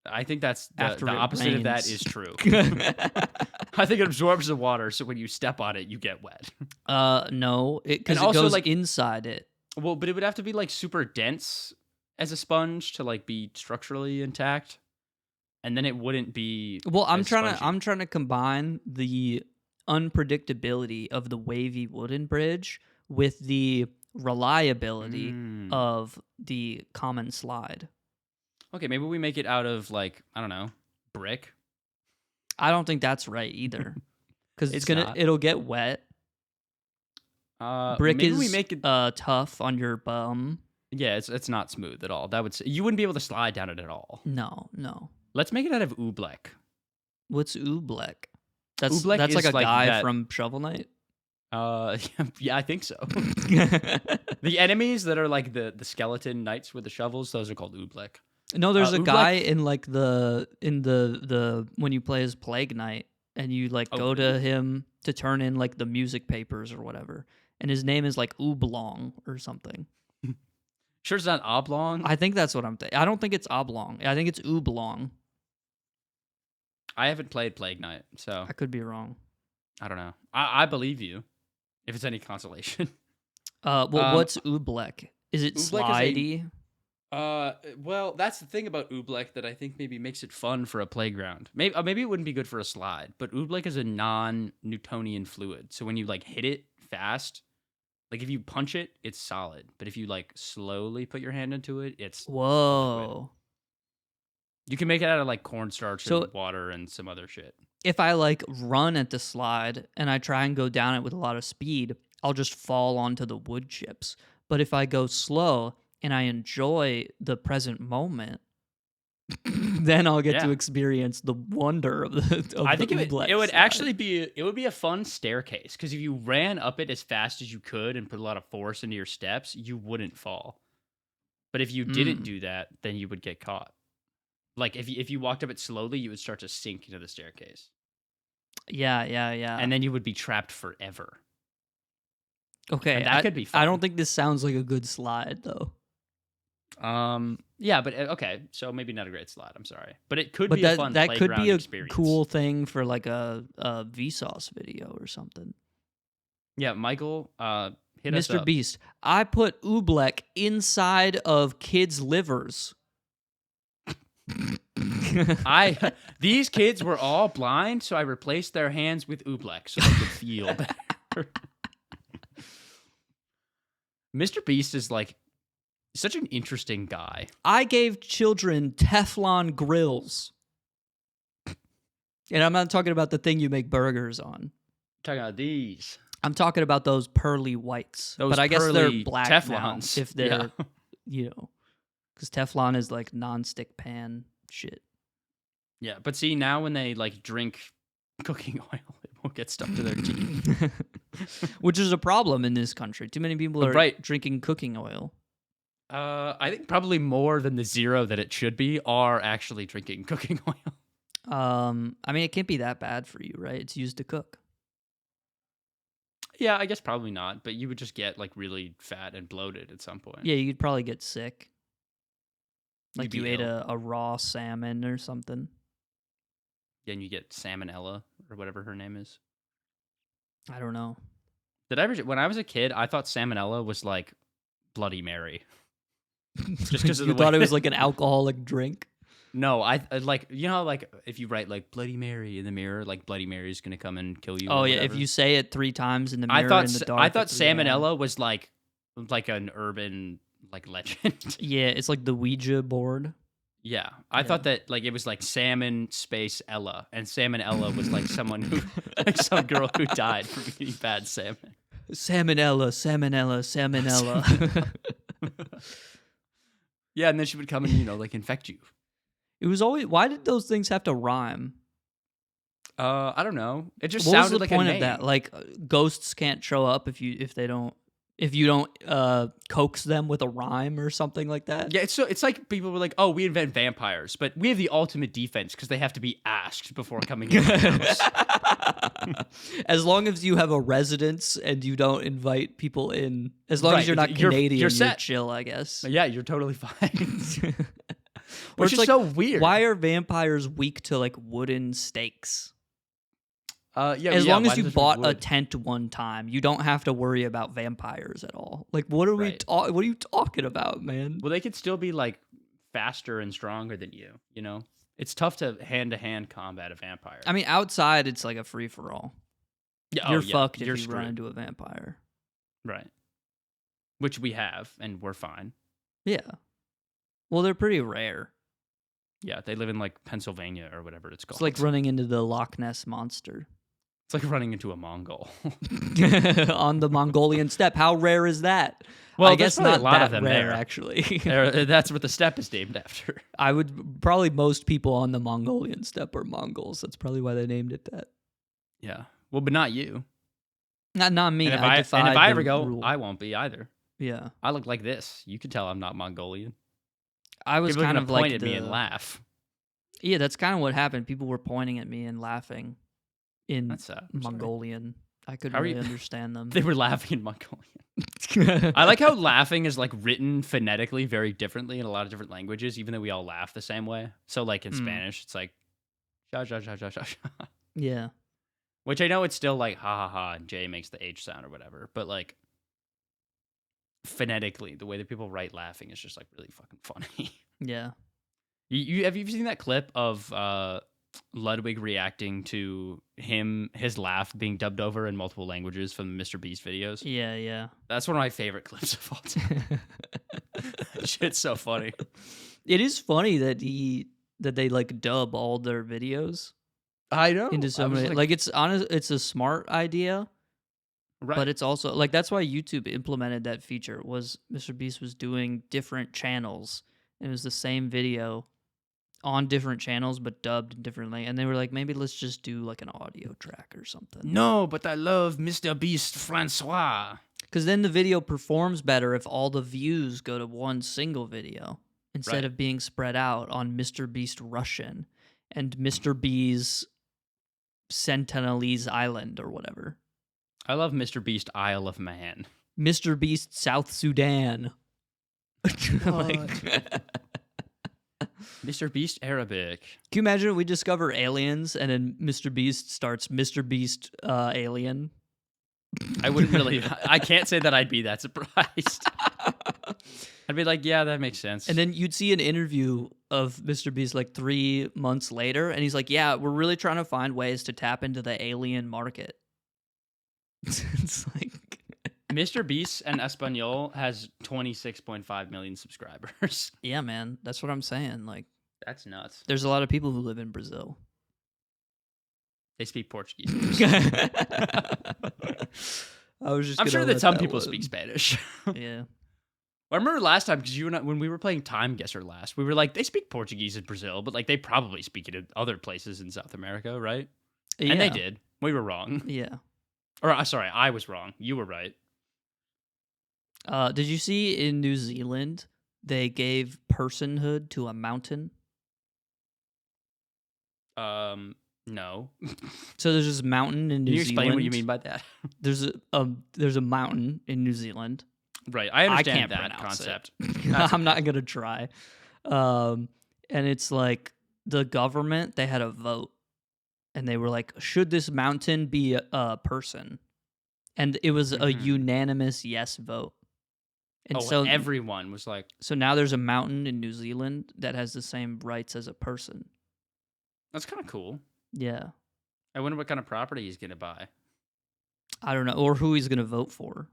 I think that's the opposite of that is true. I think it absorbs the water, so when you step on it, you get wet. No, because it goes like inside it. Well, but it would have to be like super dense as a sponge to like be structurally intact, and then it wouldn't be. Well, I'm trying to combine the unpredictability of the wavy wooden bridge with the reliability of the common slide. Okay, maybe we make it out of like, I don't know, brick. I don't think that's right either. Because it'll get wet. Brick is we make it tough on your bum. Yeah, it's not smooth at all. You wouldn't be able to slide down it at all. No. Let's make it out of oobleck. What's oobleck? That's like a guy from Shovel Knight. Yeah, I think so. The enemies that are like the skeleton knights with the shovels, those are called oobleck. No, there's a guy in like the when you play as Plague Knight and you like go to him to turn in like the music papers or whatever, and his name is like Oblong or something. Sure, it's not oblong. I think that's what I'm thinking. I don't think it's oblong. I think it's Oblong. I haven't played Plague Knight, so I could be wrong. I don't know. I believe you, if it's any consolation. What's oobleck? Is it slidey? Well, that's the thing about oobleck that I think maybe makes it fun for a playground. Maybe it wouldn't be good for a slide, but oobleck is a non-Newtonian fluid. So when you like hit it fast, like if you punch it, it's solid. But if you like slowly put your hand into it, it's whoa. You can make it out of like cornstarch and water and some other shit. If I like run at the slide and I try and go down it with a lot of speed, I'll just fall onto the wood chips. But if I go slow and I enjoy the present moment, then I'll get to experience the wonder of the. I think it would actually be a fun staircase because if you ran up it as fast as you could and put a lot of force into your steps, you wouldn't fall. But if you didn't do that, then you would get caught. Like if you walked up it slowly, you would start to sink into the staircase. Yeah. And then you would be trapped forever. Okay, and that could be fun. I don't think this sounds like a good slide though. Yeah, but okay, so maybe not a great slide. I'm sorry, but it could be a fun that could be a experience. Cool thing for like a Vsauce video or something. Yeah, Michael, hit Mr. us up. Beast, I put oobleck inside of kids' livers. These kids were all blind, so I replaced their hands with oobleck so they could feel better. Mr. Beast is like such an interesting guy. I gave children Teflon grills. And I'm not talking about the thing you make burgers on. I'm talking about these. I'm talking about those pearly whites. But I guess they're black Teflons. Now, if they're, because Teflon is like non-stick pan shit. Yeah, but see, now when they like drink cooking oil, it won't get stuck to their teeth. Which is a problem in this country. Too many people are drinking cooking oil. I think probably more than the 0 that it should be are actually drinking cooking oil. I mean, it can't be that bad for you, right? It's used to cook. Yeah, I guess probably not, but you would just get like really fat and bloated at some point. Yeah, you'd probably get sick. Like you ate a raw salmon or something. Yeah, and you get salmonella or whatever her name is. I don't know. When I was a kid, I thought salmonella was like Bloody Mary. Just because You thought it was like an alcoholic drink? No, I like, you know, like if you write like Bloody Mary in the mirror, like Bloody Mary's gonna come and kill you. Oh or yeah, whatever. if you say it 3 times in the mirror in the dark. I thought at 3 a.m. salmonella was like an urban like legend. Yeah, it's like the Ouija board. Yeah, I thought that like it was like salmon space Ella, and salmon Ella was like someone who, like some girl who died from eating bad salmon. Salmonella, salmonella, salmonella. Yeah, and then she would come and, you know, like infect you. It was always, why did those things have to rhyme? I don't know. It just What was sounded the like point a of name. that? Like ghosts can't show up if you don't coax them with a rhyme or something like that. Yeah, it's like people were like, "Oh, we invent vampires, but we have the ultimate defense because they have to be asked before coming in the house." As long as you have a residence and you don't invite people in, as long Right, as you're not you're Canadian, you're set. chill, I guess. Yeah, you're totally fine. Or Which it's is like, so weird. why are vampires weak to like wooden stakes? Yeah, As long why as you does it bought a wood? tent one time, you don't have to worry about vampires at all. Like, what are Right. what are you talking about, man? Well, they could still be like faster and stronger than you. You know, it's tough to hand combat a vampire. I mean, outside it's like a free for all. Yeah, You're fucked if you're you run screwed. into a vampire. Right. Which we have, and we're fine. Yeah. Well, they're pretty rare. Yeah, they live in like Pennsylvania or whatever it's called. It's like running into the Loch Ness monster It's like running into a Mongol. on the Mongolian steppe. How rare is that? Well, I there's guess probably not a lot that of them rare, there. actually. That's what the steppe is named after. I would probably most people on the Mongolian steppe are Mongols. That's probably why they named it that. Yeah. Well, but not you. Not me. And if I I defied ever the go, rule. I won't be either. Yeah, I look like this. You can tell I'm not Mongolian. I was People are kind gonna of like point at me and laugh. Yeah, that's kind of what happened. People were pointing at me and laughing in That's sad. I'm sorry. Mongolian. I couldn't How are really you- understand them. They were laughing in Mongolian. I like how laughing is like written phonetically very differently in a lot of different languages, even though we all laugh the same way. So like in Spanish, it's like sha sha sha sha sha sha. Yeah. Which I know it's still like ha ha ha and J makes the H sound or whatever, but like phonetically, the way that people write laughing is just like really fucking funny. Yeah. You have you seen that clip of Ludwig reacting to his laugh being dubbed over in multiple languages from the Mr. Beast videos? Yeah, yeah. That's one of my favorite clips of all time. Shit's so funny. It is funny that they like dub all their videos I know. into so many. Like it's a smart idea, right. but it's also like that's why YouTube implemented that feature. Was Mr. Beast was doing different channels, and it was the same video on different channels but dubbed in different language. And they were like, maybe let's just do like an audio track or something. No, but I love Mr. Beast Francois. Because then the video performs better if all the views go to one single video instead Right. of being spread out on Mr. Beast Russian and Mr. B's Sentinelese Island or whatever. I love Mr. Beast Isle of Man. Mr. Beast South Sudan. Like, Mr. Beast Arabic. can you imagine if we discover aliens and then Mr. Beast starts Mr. Beast Alien? I wouldn't really. I can't say that I'd be that surprised. I'd be like, yeah, that makes sense. And then you'd see an interview of Mr. Beast like 3 months later, and he's like, yeah, we're really trying to find ways to tap into the alien market. It's like... Mr. Beast in Espanol has 26.5 million subscribers. Yeah, man. That's what I'm saying. Like, That's nuts. there's a lot of people who live in Brazil. They speak Portuguese. I was just I'm gonna sure that let some people live. speak Spanish. Yeah. I remember last time because you and I, when we were playing Time Guesser last, we were like, they speak Portuguese in Brazil, but like they probably speak it in other places in South America, right? Yeah. And they did. We were wrong. Yeah. Or sorry, I was wrong. You were right. Did you see in New Zealand they gave personhood to a mountain? No. So there's this mountain in New Can you Zealand. explain what you mean by that? There's a mountain in New Zealand. Right. I understand can't that pronounce concept. I'm not gonna try. And it's like the government, they had a vote, and they were like, should this mountain be a person? And it was a unanimous yes vote. And everyone was like... So now there's a mountain in New Zealand that has the same rights as a person. That's kind of cool. Yeah. I wonder what kind of property he's going to buy. I don't know. Or who he's going to vote for.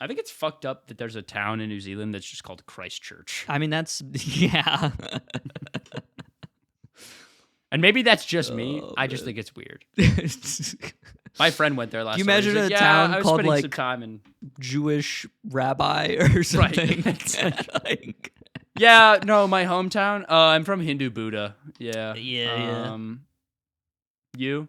I think it's fucked up that there's a town in New Zealand that's just called Christchurch. I mean, that's... Yeah. And maybe that's just me. I just think it's weird. My friend went there last Do you summer. imagine He's a like, town I was called, spending like, some time in... Jewish rabbi or something? Right. Yeah, no, my hometown. I'm from Hindu Buddha. Yeah. Yeah. You?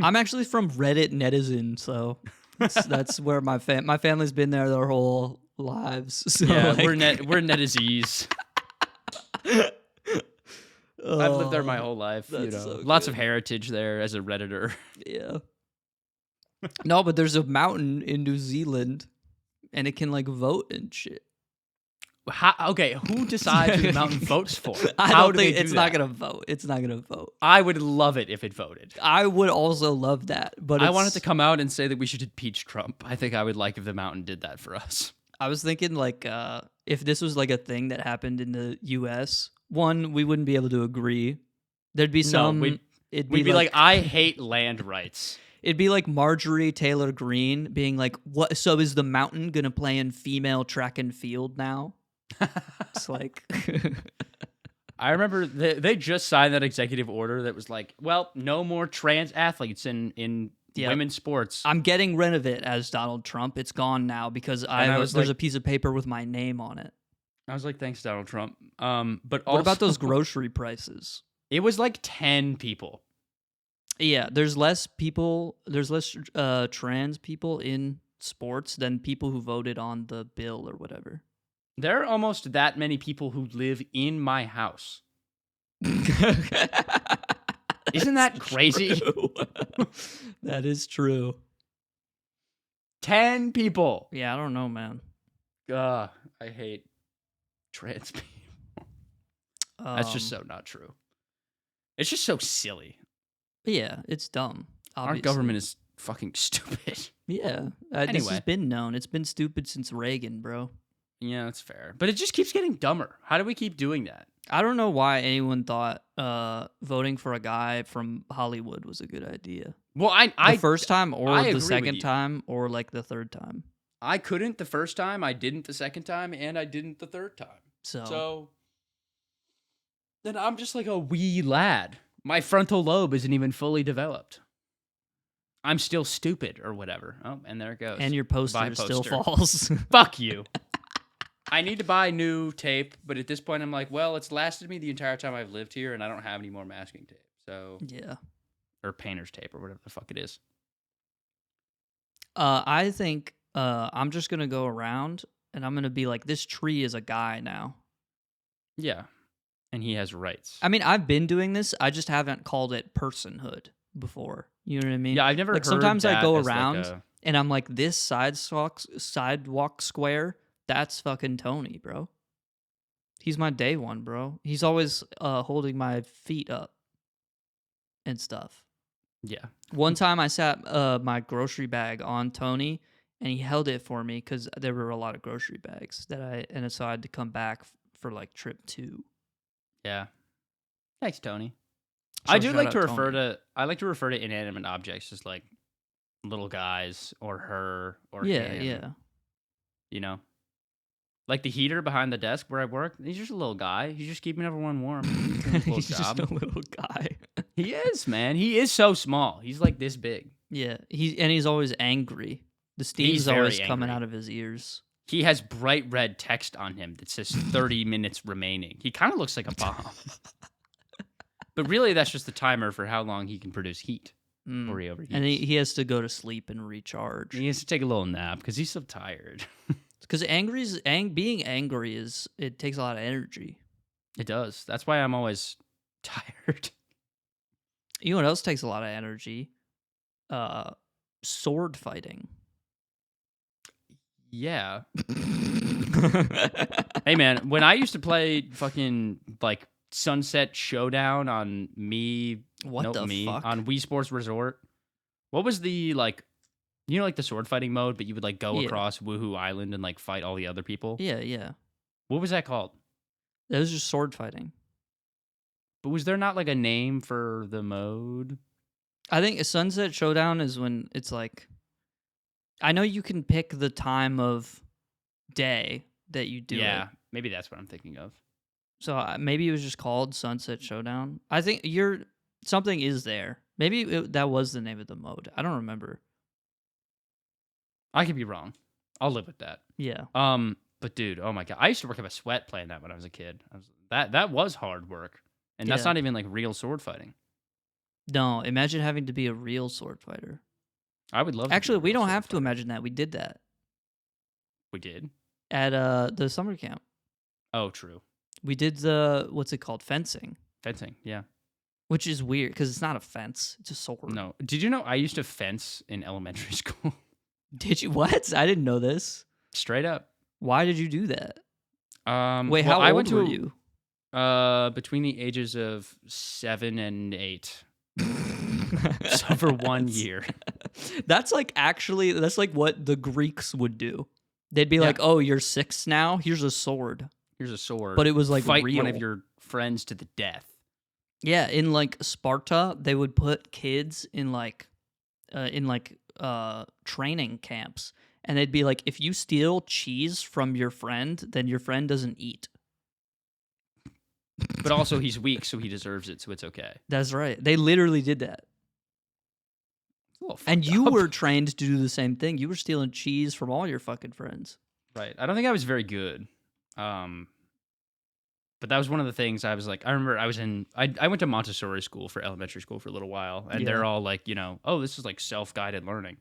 I'm actually from Reddit netizen, so that's where my family's been there their whole lives. So yeah, like... we're netizens. I've lived there my whole life. You know, so lots of heritage there as a Redditor. Yeah. No, but there's a mountain in New Zealand, and it can like vote and shit. Okay, who decides who the mountain votes for? I don't think it's not gonna vote. It's not gonna vote. I would love it if it voted. I would also love that, but I want it to come out and say that we should impeach Trump. I think I would like if the mountain did that for us. I was thinking like if this was like a thing that happened in the U.S., one, we wouldn't be able to agree. There'd be some. No, we'd be like, I hate land rights. It'd be like Marjorie Taylor Greene being like, "What? So is the mountain gonna play in female track and field now?" It's like, I remember they just signed that executive order that was like, well, no more trans athletes in women's sports. I'm getting rid of it as Donald Trump. It's gone now because there's a piece of paper with my name on it. I was like, thanks, Donald Trump. But what about those grocery prices? It was like 10 people. Yeah, there's less people. There's less trans people in sports than people who voted on the bill or whatever. There are almost that many people who live in my house. Isn't that crazy? That is true. 10 people. Yeah, I don't know, man. I hate trans people. That's just so not true. It's just so silly. Yeah, it's dumb. Obviously. Our government is fucking stupid. Yeah. This has been known. It's been stupid since Reagan, bro. Yeah, that's fair. But it just keeps getting dumber. How do we keep doing that? I don't know why anyone thought voting for a guy from Hollywood was a good idea. Well, the first time or the second time or like the third time. I couldn't the first time, I didn't the second time, and I didn't the third time. So then I'm just like a wee lad. My frontal lobe isn't even fully developed. I'm still stupid or whatever. Oh, and there it goes. And your poster still falls. Fuck you. I need to buy new tape, but at this point I'm like, well, it's lasted me the entire time I've lived here, and I don't have any more masking tape. So yeah. Or painter's tape or whatever the fuck it is. I think I'm just going to go around, and I'm going to be like, this tree is a guy now. Yeah. And he has rights. I mean, I've been doing this. I just haven't called it personhood before. You know what I mean? Yeah, I've never heard sometimes that I go as around like and I'm like, this sidewalk square, that's fucking Tony, bro. He's my day one, bro. He's always holding my feet up and stuff. Yeah. One time I sat my grocery bag on Tony, and he held it for me because there were a lot of grocery bags and so I had to come back for like trip 2. Yeah. Thanks, Tony. So I like to refer to inanimate objects as like little guys or her or him. Yeah. You know? Like the heater behind the desk where I work, he's just a little guy. He's just keeping everyone warm. He's just a little guy. He is, man. He is so small. He's like this big. Yeah. He's always angry. The steam's always coming out of his ears. He has bright red text on him that says 30 minutes remaining. He kind of looks like a bomb. But really, that's just the timer for how long he can produce heat before he overheats. And he has to go to sleep and recharge. He has to take a little nap because he's so tired. Because being angry it takes a lot of energy. It does. That's why I'm always tired. You know what else takes a lot of energy? Sword fighting. Yeah. Hey, man, when I used to play fucking, like, Sunset Showdown on fuck? on Wii Sports Resort, what was the, like, You know, like the sword fighting mode, but you would like go Yeah. across Woohoo Island and like fight all the other people. Yeah, yeah. What was that called? That was just sword fighting. But was there not like a name for the mode? I think a Sunset Showdown is when it's like, I know you can pick the time of day that you do it. Maybe that's what I'm thinking of. So maybe it was just called Sunset Showdown. I think something is there. Maybe that was the name of the mode. I don't remember. I could be wrong. I'll live with that. Yeah. But dude, oh my god, I used to work up a sweat playing that when I was a kid. That was hard work, and that's Yeah. not even like real sword fighting. No, imagine having to be a real sword fighter. I would love. Actually, to be a we real don't sword have to fighter. imagine that. We did that We did. at the summer camp. Oh, true. We did what's it called? Fencing, Fencing. Yeah. which is weird because it's not a fence; it's a sword. No. Did you know I used to fence in elementary school? Did you? What? I didn't know this. Straight up. Why did you do that? well, Wait, how I old went were to you? between the ages of 7 and 8. So for 1 year. That's like what the Greeks would do. They'd be Yeah. like, "Oh, you're 6 now. Here's a sword." Here's a sword. But it was like fight real. one of your friends to the death. Yeah, in like Sparta, they would put kids in training camps, and they'd be like, if you steal cheese from your friend, then your friend doesn't eat. But also he's weak, so he deserves it, so it's okay. That's right. They literally did that. It's a little And fucked you up. were trained to do the same thing. You were stealing cheese from all your fucking friends. Right. I don't think I was very good. But that was one of the things I was like, I remember I went to Montessori school for elementary school for a little while, and Yeah. they're all like, oh, this is like self-guided learning.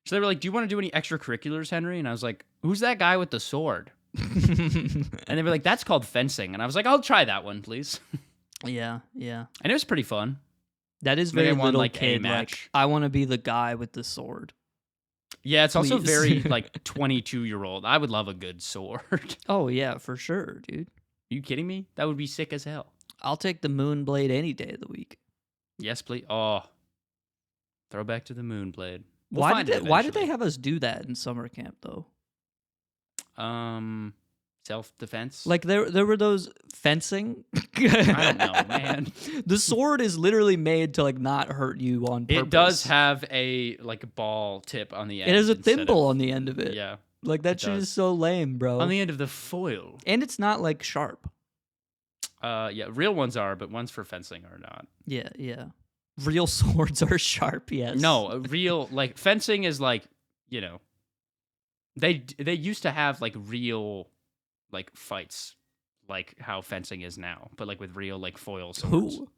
So they were like, do you want to do any extracurriculars, Henry? And I was like, who's that guy with the sword? And they were like, that's called fencing. And I was like, I'll try that one, please. Yeah, yeah. And it was pretty fun. That is Maybe very I won, little like, a kid. match. Like, I want to be the guy with the sword. Yeah, it's also Please. very like 22-year-old. I would love a good sword. Oh, yeah, for sure, dude. Are you kidding me? That would be sick as hell. I'll take the moon blade any day of the week. Yes, please. Oh, throwback to the moon blade. We'll Why find did it they eventually. have us do that in summer camp though? Self-defense. Like there were those fencing. I don't know, man. The sword is literally made to like not hurt you on purpose. It does have a like ball tip on the end. It has a instead thimble of- on the end of it. Yeah, Like that it shit does. is so lame, bro. on the end of the foil. And it's not like sharp. Yeah, real ones are, but ones for fencing are not. Yeah, yeah. Real swords are sharp, yes. No, a real like fencing is like they used to have like real like fights like how fencing is now, but like with real like foil swords. Who?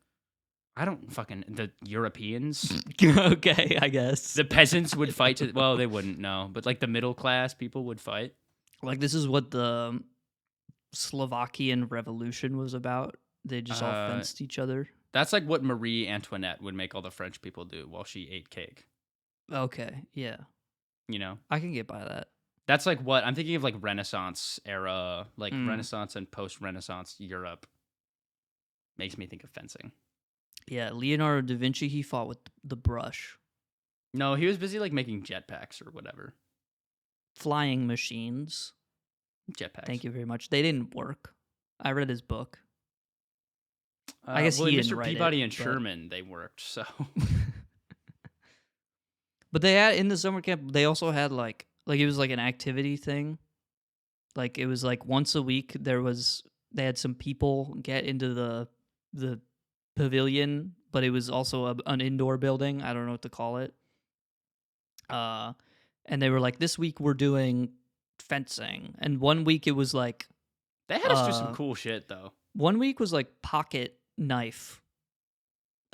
I don't fucking the Europeans. Okay, I guess. The peasants would fight to well, they wouldn't know, but like the middle class people would fight. Like this is what the Slovakian Revolution was about. They just all fenced each other. That's like what Marie Antoinette would make all the French people do while she ate cake. Okay, yeah. You know? I can get by that. That's like what I'm thinking of, like Renaissance era, like Mm. Renaissance and post-Renaissance Europe. Makes me think of fencing. Yeah, Leonardo da Vinci, he fought with the brush. No, he was busy like making jetpacks or whatever. Flying machines. Jetpacks. Thank you very much. They didn't work. I read his book. I guess well, he didn't Mr. write Peabody it, and but- Sherman, they worked. So But they had in the summer camp, they also had like it was like an activity thing. Like it was like once a week they had some people get into the pavilion, but it was also an indoor building. I don't know what to call it. And they were like, this week we're doing fencing, and one week it was like they had us do some cool shit though. one week was like pocket knife.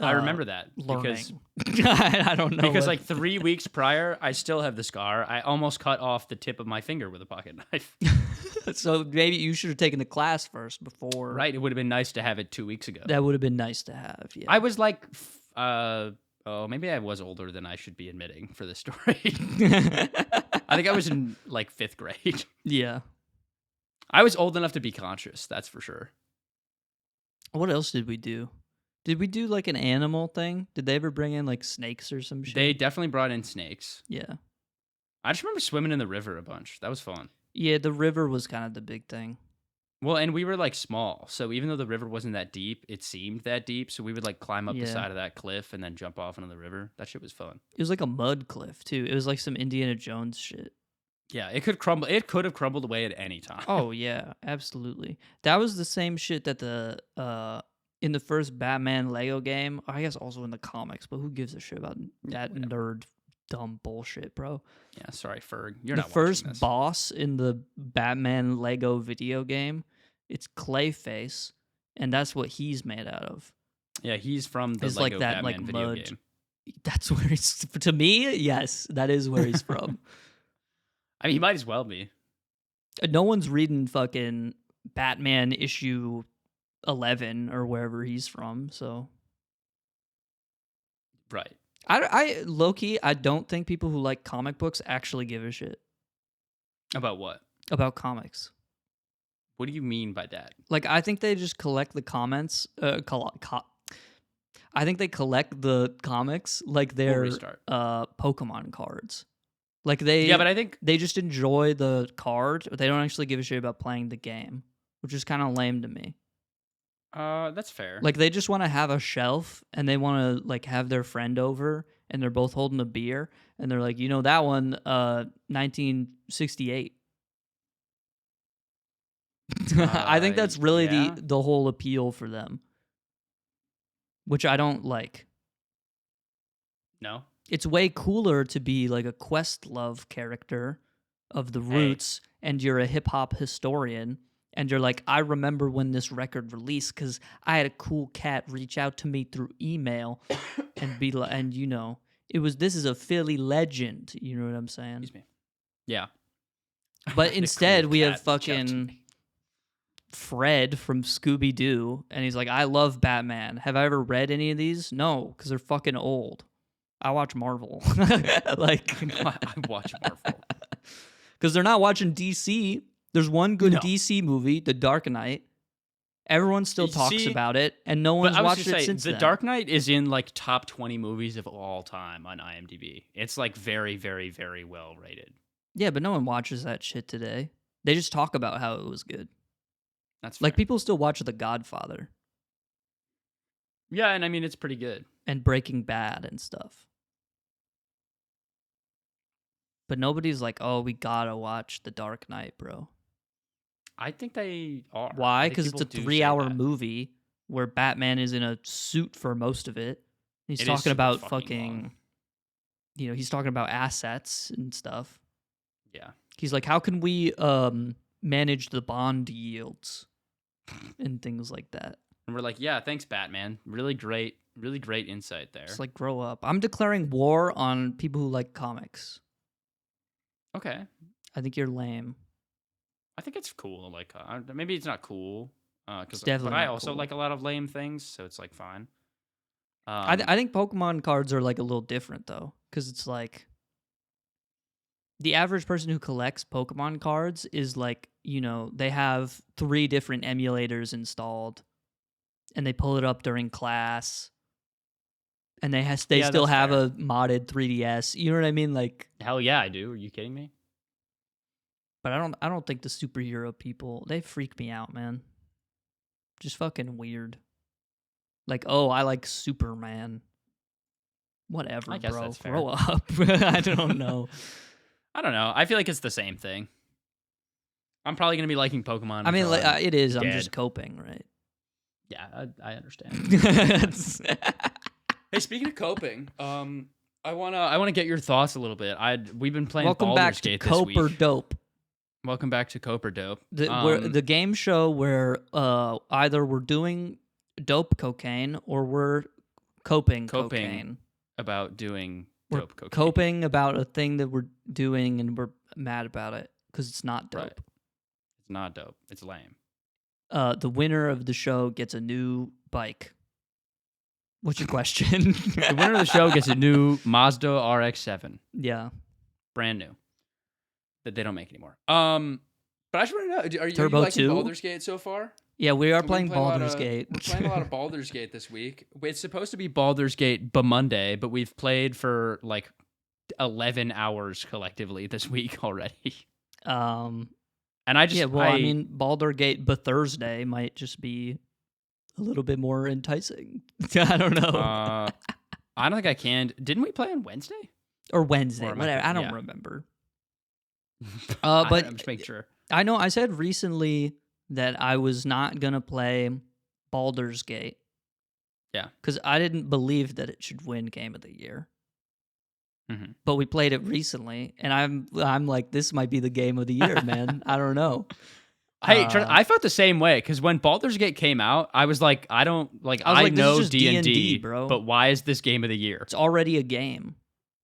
I remember that because learning. I don't know because what- like 3 weeks prior, I still have the scar. I almost cut off the tip of my finger with a pocket knife. So maybe you should have taken the class first before. Right? It would have been nice to have it 2 weeks ago. That would have been nice to have. Yeah. I was like, maybe I was older than I should be admitting for this story. I think I was in like 5th grade. Yeah. I was old enough to be conscious, that's for sure. What else did we do? Did we do like an animal thing? Did they ever bring in like snakes or some shit? They definitely brought in snakes. Yeah. I just remember swimming in the river a bunch. That was fun. Yeah, the river was kind of the big thing. Well, and we were like small, so even though the river wasn't that deep, it seemed that deep. So we would like climb up the side of that cliff and then jump off into the river. That shit was fun. It was like a mud cliff too. It was like some Indiana Jones shit. Yeah, it could crumble. It could have crumbled away at any time. Oh yeah, absolutely. That was the same shit that the in the first Batman Lego game. I guess also in the comics, but who gives a shit about that nerd dumb bullshit, bro? Yeah, sorry, Ferg. You're the not first this. boss in the Batman Lego video game. It's Clayface, and that's what he's made out of. Yeah, he's from the it's Lego like that, Batman like, video mud. game. That's where he's. To me, yes, that is where he's from. I mean, he might as well be. No one's reading fucking Batman issue 11 or wherever he's from. So, right. I low key, I don't think people who like comic books actually give a shit About what? about comics. What do you mean by that? Like, I think they just collect the comments. I think they collect the comics like they're Pokemon cards. Like but I think they just enjoy the card, but they don't actually give a shit about playing the game, which is kind of lame to me. That's fair. Like, they just want to have a shelf, and they want to like have their friend over, and they're both holding a beer, and they're like, that one, 1968. I think that's really the whole appeal for them, which I don't like. No. It's way cooler to be like a Questlove character of the roots, and you're a hip hop historian, and you're like, I remember when this record released because I had a cool cat reach out to me through email and be like, and this is a Philly legend. You know what I'm saying? Excuse me. Yeah. But instead, we have fucking Fred from Scooby-Doo, and he's like, I love Batman. Have I ever read any of these? No, because they're fucking old. I watch Marvel. Like, I watch Marvel. Because they're not watching DC. There's one good DC movie, The Dark Knight. Everyone still talks about it, and no one's watched it since then. The Dark Knight is in like top 20 movies of all time on IMDb. It's like very, very, very well rated. Yeah, but no one watches that shit today. They just talk about how it was good. That's like fair. People still watch The Godfather. Yeah, and I mean, it's pretty good. And Breaking Bad and stuff. But nobody's like, oh, we gotta watch The Dark Knight, bro. I think they are. Why? Because it's a 3-hour movie where Batman is in a suit for most of it. He's talking about fucking, he's talking about assets and stuff. Yeah. He's like, how can we manage the bond yields and things like that? And we're like, yeah, thanks, Batman. Really great insight there. It's like, grow up. I'm declaring war on people who like comics. Okay. I think you're lame. I think it's cool. Like, maybe it's not cool. It's definitely but I not also cool. like a lot of lame things, so it's like fine. I think Pokemon cards are like a little different though, because it's like the average person who collects Pokemon cards is like, they have 3 different emulators installed, and they pull it up during class, and they still have a modded 3DS. You know what I mean? Like, hell yeah, I do. Are you kidding me? But I don't think the superhero people, they freak me out, man. Just fucking weird. Like, oh, I like Superman. Whatever, I guess bro. that's fair. Grow up. I don't know. I don't know. I feel like it's the same thing. I'm probably going to be liking Pokemon. I mean, like, it is. dead. I'm just coping, right? Yeah, I understand. Hey, speaking of coping, I wanna get your thoughts a little bit. We've been playing Baldur's Gate this week. Welcome back to Cope or Dope. Welcome back to Cope or Dope. The game show where either we're doing dope cocaine or we're coping cocaine. About doing we're dope cocaine. Coping about a thing that we're doing and we're mad about it because it's not dope. Right. It's not dope. It's lame. The winner of the show gets a new bike. What's your question? The winner of the show gets a new Mazda RX-7. Yeah. Brand new. That they don't make anymore. But I just want to know, are you liking Baldur's Gate so far? Yeah, we are playing Baldur's Gate. We're playing a lot of Baldur's Gate this week. It's supposed to be Baldur's Gate Monday, but we've played for like 11 hours collectively this week already. Um, And I just yeah, well, I mean, Baldur Gate Thursday might just be a little bit more enticing. I don't know. I don't think I can. Didn't we play on Wednesday? Or Wednesday, Or whatever. I don't yeah. remember. But I'm just making sure. I know I said recently that I was not going to play Baldur's Gate. Yeah. Because I didn't believe that it should win Game of the Year. Mm-hmm. But we played it recently, and I'm like, this might be the Game of the Year, man. I don't know. Hey, I felt the same way because when Baldur's Gate came out, I was like, I know this is just D&D, bro. But why is this Game of the Year? It's already a game,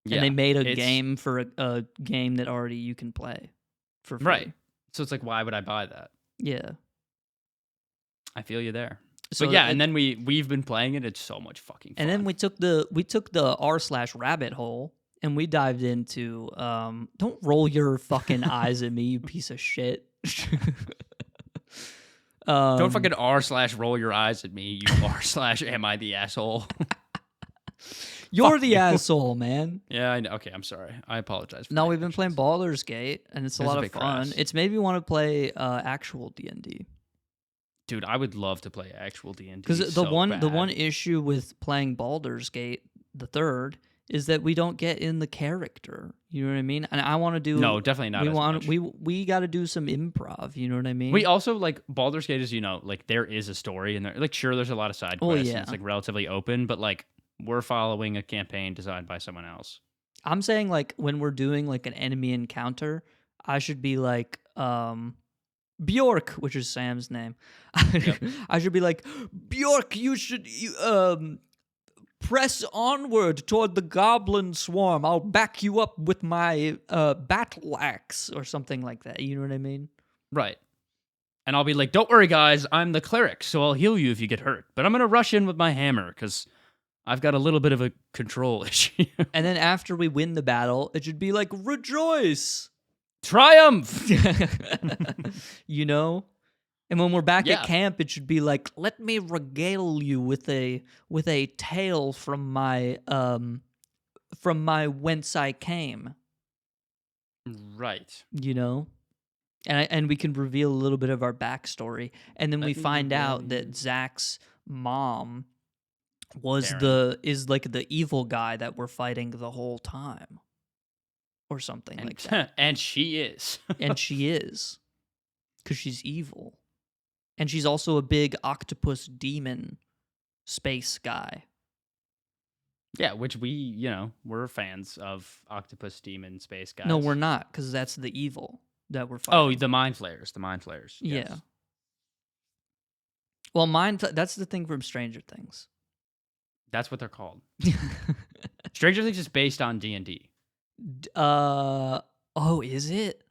Yeah, and they made a game for a game that already you can play for free. Right. So it's like, why would I buy that? Yeah, I feel you there. So but yeah, and then we've been playing it. It's so much fucking fun. And then we took the r/rabbit hole. And we dived into, don't roll your fucking eyes at me, you piece of shit. Don't fucking r/roll your eyes at me, you r/am I the asshole? You're the asshole, man. Yeah, I know. Okay, I'm sorry. I apologize. No, we've been playing Baldur's Gate, and it's a lot of fun. Crass. It's made me want to play actual D&D. Dude, I would love to play actual D&D. Because the one issue with playing Baldur's Gate, the third, is that we don't get in the character. You know what I mean? And I want to do... No, definitely not. We got to do some improv. You know what I mean? We also, like, Baldur's Gate is, like, there is a story, and like, sure, there's a lot of side quests, and it's, like, relatively open, but, like, we're following a campaign designed by someone else. I'm saying, like, when we're doing, like, an enemy encounter, I should be, like, Bjork, which is Sam's name. Yep. I should be like, Bjork, you should... press onward toward the goblin swarm. I'll back you up with my battle axe or something like that. You know what I mean? Right. And I'll be like, don't worry, guys. I'm the cleric, so I'll heal you if you get hurt. But I'm going to rush in with my hammer because I've got a little bit of a control issue. And then after we win the battle, it should be like, rejoice. Triumph! You know? And when we're back at camp, it should be like, let me regale you with a tale from my whence I came. Right. You know? And we can reveal a little bit of our backstory. And then we find out that Zach's mom was like the evil guy that we're fighting the whole time. Or something like that. And she is. And she is. Because she's evil. And she's also a big octopus demon space guy. Yeah, which we're fans of octopus demon space guys. No, we're not, because that's the evil that we're fighting. Oh, the mind flayers. Yes. Yeah. Well, that's the thing from Stranger Things. That's what they're called. Stranger Things is based on D&D. Oh, is it?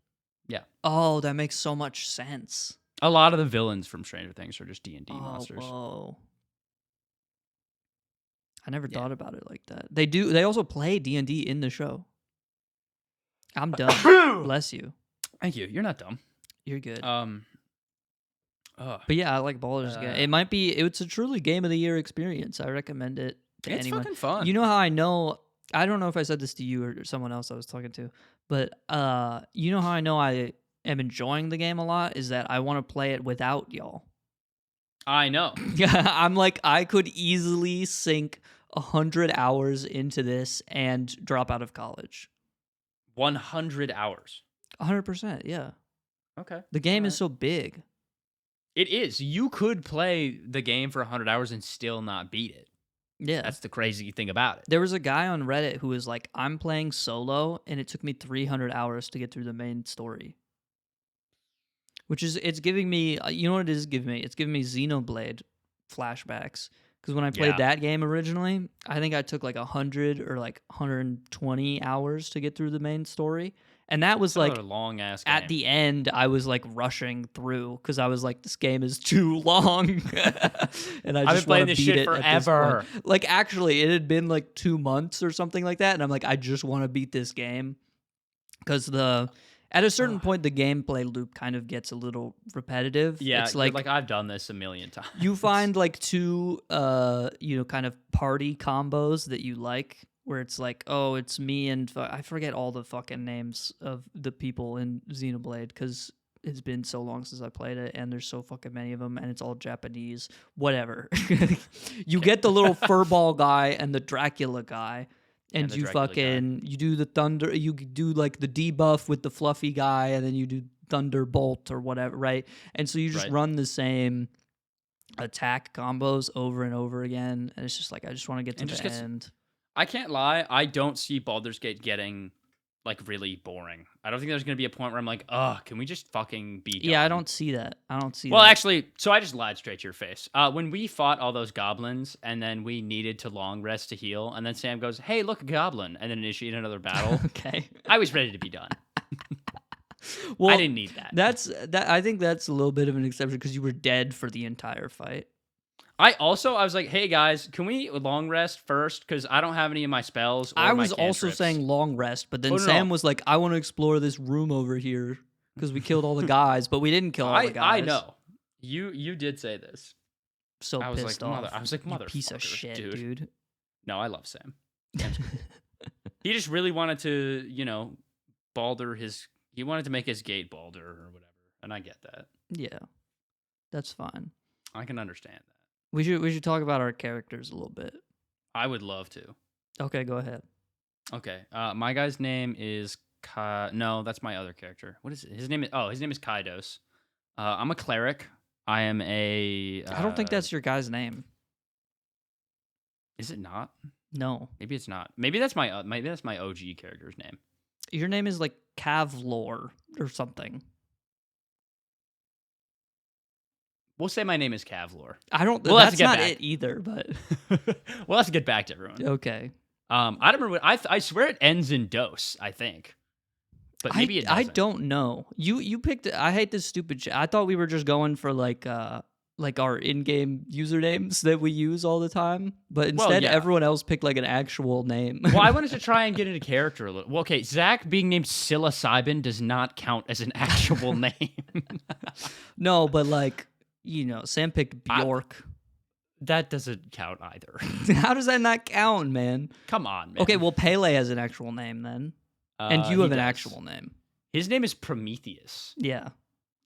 Yeah. Oh, that makes so much sense. A lot of the villains from Stranger Things are just D&D monsters. Whoa. I never thought about it like that. They also play D&D in the show. I'm dumb. Bless you. Thank you. You're not dumb. You're good. But yeah, I like Baldur's Gate. It's a truly Game of the Year experience. I recommend it to anyone. It's fucking fun. You know how I know, I don't know if I said this to you or someone else I was talking to, but you know how I know I am enjoying the game a lot is that I want to play it without y'all. I know. I'm like, I could easily sink 100 hours into this and drop out of college. 100 hours. 100%, yeah. Okay. The game is so big. It is. You could play the game for 100 hours and still not beat it. Yeah. That's the crazy thing about it. There was a guy on Reddit who was like, I'm playing solo, and it took me 300 hours to get through the main story. Which is, it's giving me, you know what it is giving me? It's giving me Xenoblade flashbacks. Because when I played that game originally, I think I took like 100 or like 120 hours to get through the main story. And that was like, a long ass at the end, I was like rushing through because I was like, this game is too long. And I just want to beat it forever. Like, actually, it had been like 2 months or something like that. And I'm like, I just want to beat this game. Because at a certain point, the gameplay loop kind of gets a little repetitive. Yeah, it's like I've done this a million times. You find like two, kind of party combos that you like, where it's like, oh, it's me and I forget all the fucking names of the people in Xenoblade because it's been so long since I played it, and there's so fucking many of them, and it's all Japanese. Whatever. You get the little furball guy and the Dracula guy, and you fucking you do the thunder. You do like the debuff with the fluffy guy, and then you do Thunderbolt or whatever, right? And so you just run the same attack combos over and over again, and it's just like I just want to get to the end. I can't lie, I don't see Baldur's Gate getting like really boring. I don't think there's gonna be a point where I'm like, can we just fucking be done? Yeah, I don't see that. Well, actually, so I just lied straight to your face. When we fought all those goblins and then we needed to long rest to heal, and then Sam goes, "Hey, look, a goblin," and then initiate another battle. Okay, I was ready to be done. Well, I didn't need that. I think that's a little bit of an exception because you were dead for the entire fight. I was like, hey guys, can we long rest first? Because I don't have any of my spells. Or I my was also saying long rest, but then Sam was like, I want to explore this room over here because we killed all the guys, but we didn't kill all the guys. I know. You did say this. So I was pissed like, off. I was like, mother piece of shit, dude. No, I love Sam. He just really wanted to, Baldur he wanted to make his gate Baldur or whatever, and I get that. Yeah, that's fine. I can understand that. We should talk about our characters a little bit. I would love to. Okay, go ahead. Okay, my guy's name is no, that's my other character. What is it? His name is Kaidos. I'm a cleric. I am a. I don't think that's your guy's name. Is it not? No. Maybe it's not. Maybe that's my OG character's name. Your name is like Kavlor or something. We'll say my name is Kavlor. I don't. Well, that's not it either. But we'll have to get back to everyone. Okay. I don't remember. I swear it ends in dos. I think, but maybe it doesn't. I don't know. You picked. I hate this stupid shit. I thought we were just going for like our in-game usernames that we use all the time, but instead everyone else picked like an actual name. Well, I wanted to try and get into character a little. Well, okay, Zach being named psilocybin does not count as an actual name. No, but like. Sam picked Bjork. That doesn't count either. How does that not count, man? Come on, man. Okay, well, Pele has an actual name then. And you have an actual name. His name is Prometheus. Yeah.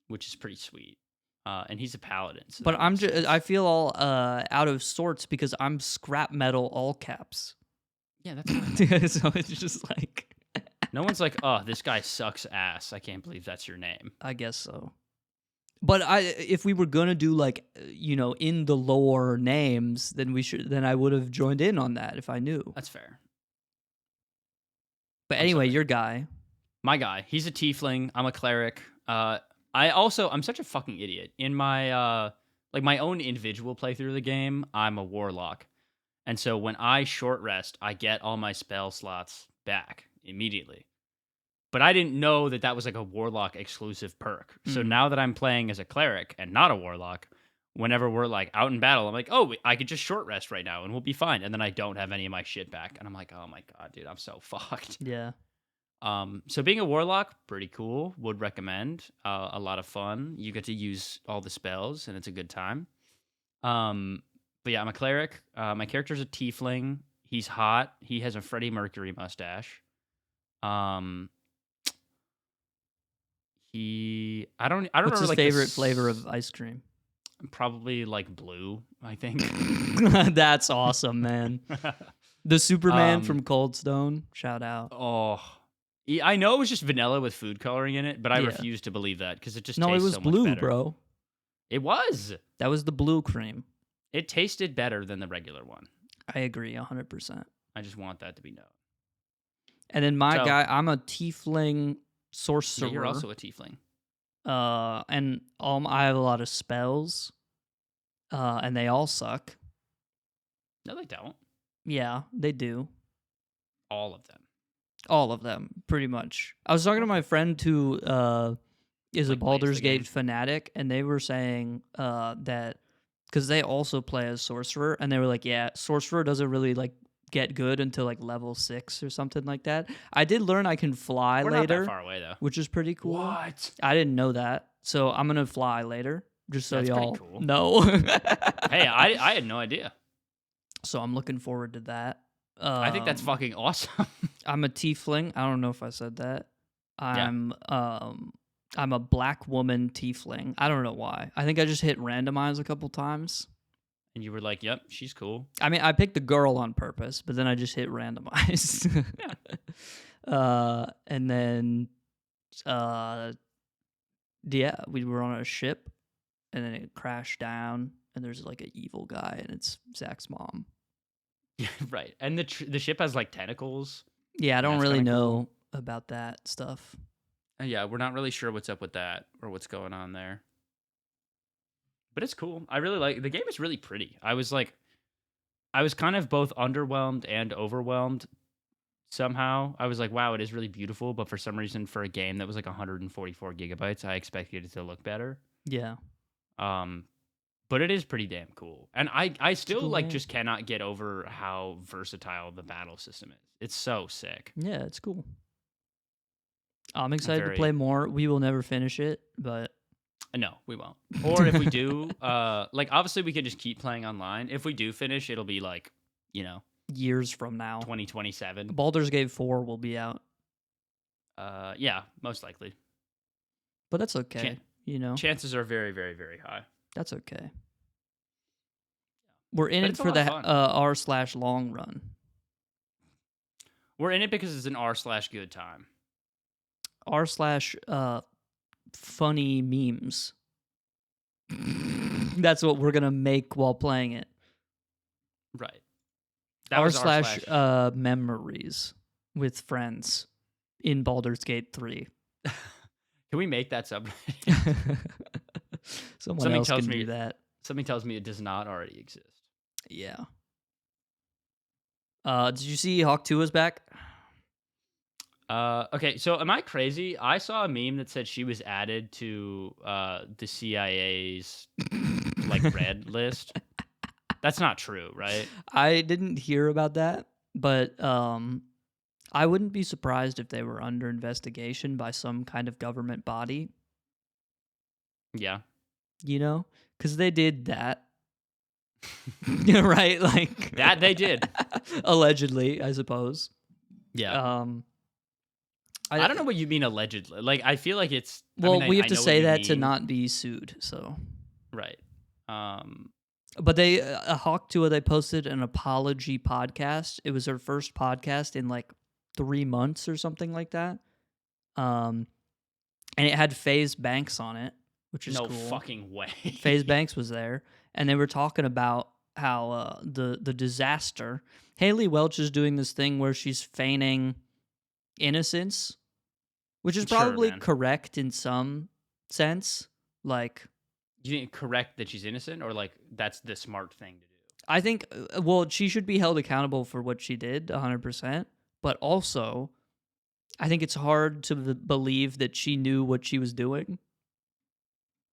Which is pretty sweet. And he's a paladin. So but I feel all out of sorts because I'm scrap metal all caps. Yeah, that's fine. So it's just like... No one's like, oh, this guy sucks ass. I can't believe that's your name. I guess so. But if we were gonna do like in the lore names, then I would have joined in on that if I knew. That's fair. But anyway, your guy, my guy, he's a tiefling. I'm a cleric. I'm such a fucking idiot. In my my own individual playthrough of the game, I'm a warlock, and so when I short rest, I get all my spell slots back immediately. But I didn't know that was like a warlock exclusive perk. So now that I'm playing as a cleric and not a warlock, whenever we're like out in battle, I'm like, oh, I could just short rest right now and we'll be fine. And then I don't have any of my shit back. And I'm like, oh my God, dude, I'm so fucked. Yeah. So being a warlock, pretty cool. Would recommend. A lot of fun. You get to use all the spells and it's a good time. But yeah, I'm a cleric. My character's a tiefling. He's hot. He has a Freddie Mercury mustache. I don't What's remember his like favorite flavor of ice cream? Probably like blue, I think. That's awesome, man. The Superman from Cold Stone, shout out. Oh, I know it was just vanilla with food coloring in it, but I refuse to believe that because it just tastes it was so blue, much better. Bro. It was. That was the blue cream. It tasted better than the regular one. I agree, 100%. I just want that to be known. And then my guy, I'm a tiefling sorcerer. Yeah, you're also a tiefling. And I have a lot of spells, and they all suck. No, they don't. Yeah, they do. All of them. All of them, pretty much. I was talking to my friend who is a Baldur's Gate fanatic, and they were saying that because they also play as sorcerer, and they were like, yeah, sorcerer doesn't really like get good until like level 6 or something like that. I did learn I can fly later. Not that far away though, which is pretty cool. What? I didn't know that, so I'm gonna fly later, just so That's y'all cool. know. Hey, I had no idea. So I'm looking forward to that. I think that's fucking awesome. I'm a tiefling. I don't know if I said that. I'm a black woman tiefling. I don't know why. I think I just hit randomize a couple times. And you were like, "Yep, she's cool." I mean, I picked the girl on purpose, but then I just hit randomize. And then, yeah, we were on a ship, and then it crashed down, and there's like an evil guy, and it's Zach's mom. Yeah, right. And the ship has like tentacles. Yeah, I don't really know about that stuff. Yeah, we're not really sure what's up with that or what's going on there. But it's cool. I really like the game. Is really pretty. I was kind of both underwhelmed and overwhelmed. Somehow, I was like, "Wow, it is really beautiful." But for some reason, for a game that was like 144 gigabytes, I expected it to look better. Yeah. But it is pretty damn cool, and I still cool like game. just cannot get over how versatile the battle system is. It's so sick. Yeah, it's cool. I'm excited to play more. We will never finish it, but no, we won't. Or if we do, like obviously we can just keep playing online. If we do finish, it'll be like, years from now. 2027. Baldur's Gate 4 will be out. Yeah, most likely. But that's okay, Chances are very, very, very high. That's okay. We're in it for the r/long run. We're in it because it's an r/good time. r/funny memes. That's what we're gonna make while playing it. Right. Memories with friends in Baldur's Gate 3. Can we make that subreddit? Someone else can do that. Something tells me it does not already exist. Yeah. Did you see Hawk Tuah's back? Okay, so am I crazy? I saw a meme that said she was added to the CIA's like red list. That's not true, right? I didn't hear about that, but I wouldn't be surprised if they were under investigation by some kind of government body. Yeah. Because they did that. Right? Like that they did. Allegedly, I suppose. Yeah. I don't know what you mean allegedly. Like, I feel like it's... Well, we have to say that to not be sued, so... Right. But they, Hawk Tuah, they posted an apology podcast. It was their first podcast in like 3 months or something like that. And it had Faze Banks on it, which is cool. No fucking way. Faze Banks was there, and they were talking about how the disaster. Haley Welch is doing this thing where she's feigning innocence, which is probably correct in some sense. Like, you mean correct that she's innocent, or like that's the smart thing to do? I think, she should be held accountable for what she did, 100%. But also, I think it's hard to believe that she knew what she was doing.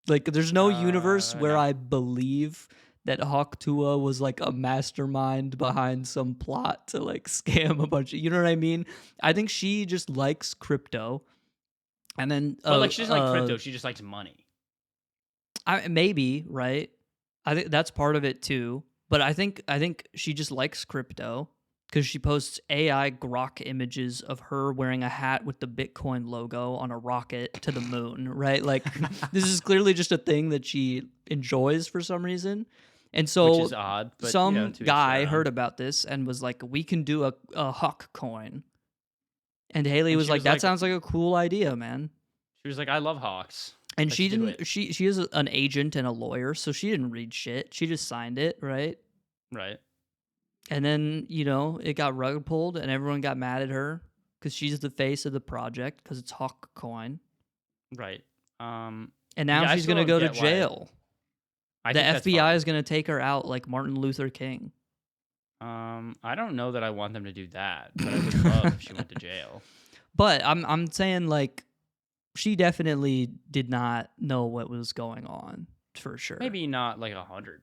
Like, there's no universe where I believe that Hawk Tuah was like a mastermind behind some plot to like scam a bunch of, you know what I mean? I think she just likes crypto, and then she doesn't like crypto. She just likes money. Maybe, right? I think that's part of it too. But I think she just likes crypto because she posts AI grok images of her wearing a hat with the Bitcoin logo on a rocket to the moon, right? Like, this is clearly just a thing that she enjoys for some reason. And so which is odd, but, some guy heard about this and was like, we can do a Hawk coin. And Haley was like, that sounds like a cool idea, man. She was like, I love hawks. And she didn't. She is an agent and a lawyer, so she didn't read shit. She just signed it, right? Right. And then it got rug pulled, and everyone got mad at her because she's the face of the project because it's Hawk Coin. Right. And now she's gonna go to jail. The FBI is gonna take her out like Martin Luther King. I don't know that I want them to do that, but I would love if she went to jail. But I'm saying, like, she definitely did not know what was going on, for sure. Maybe not like 100%,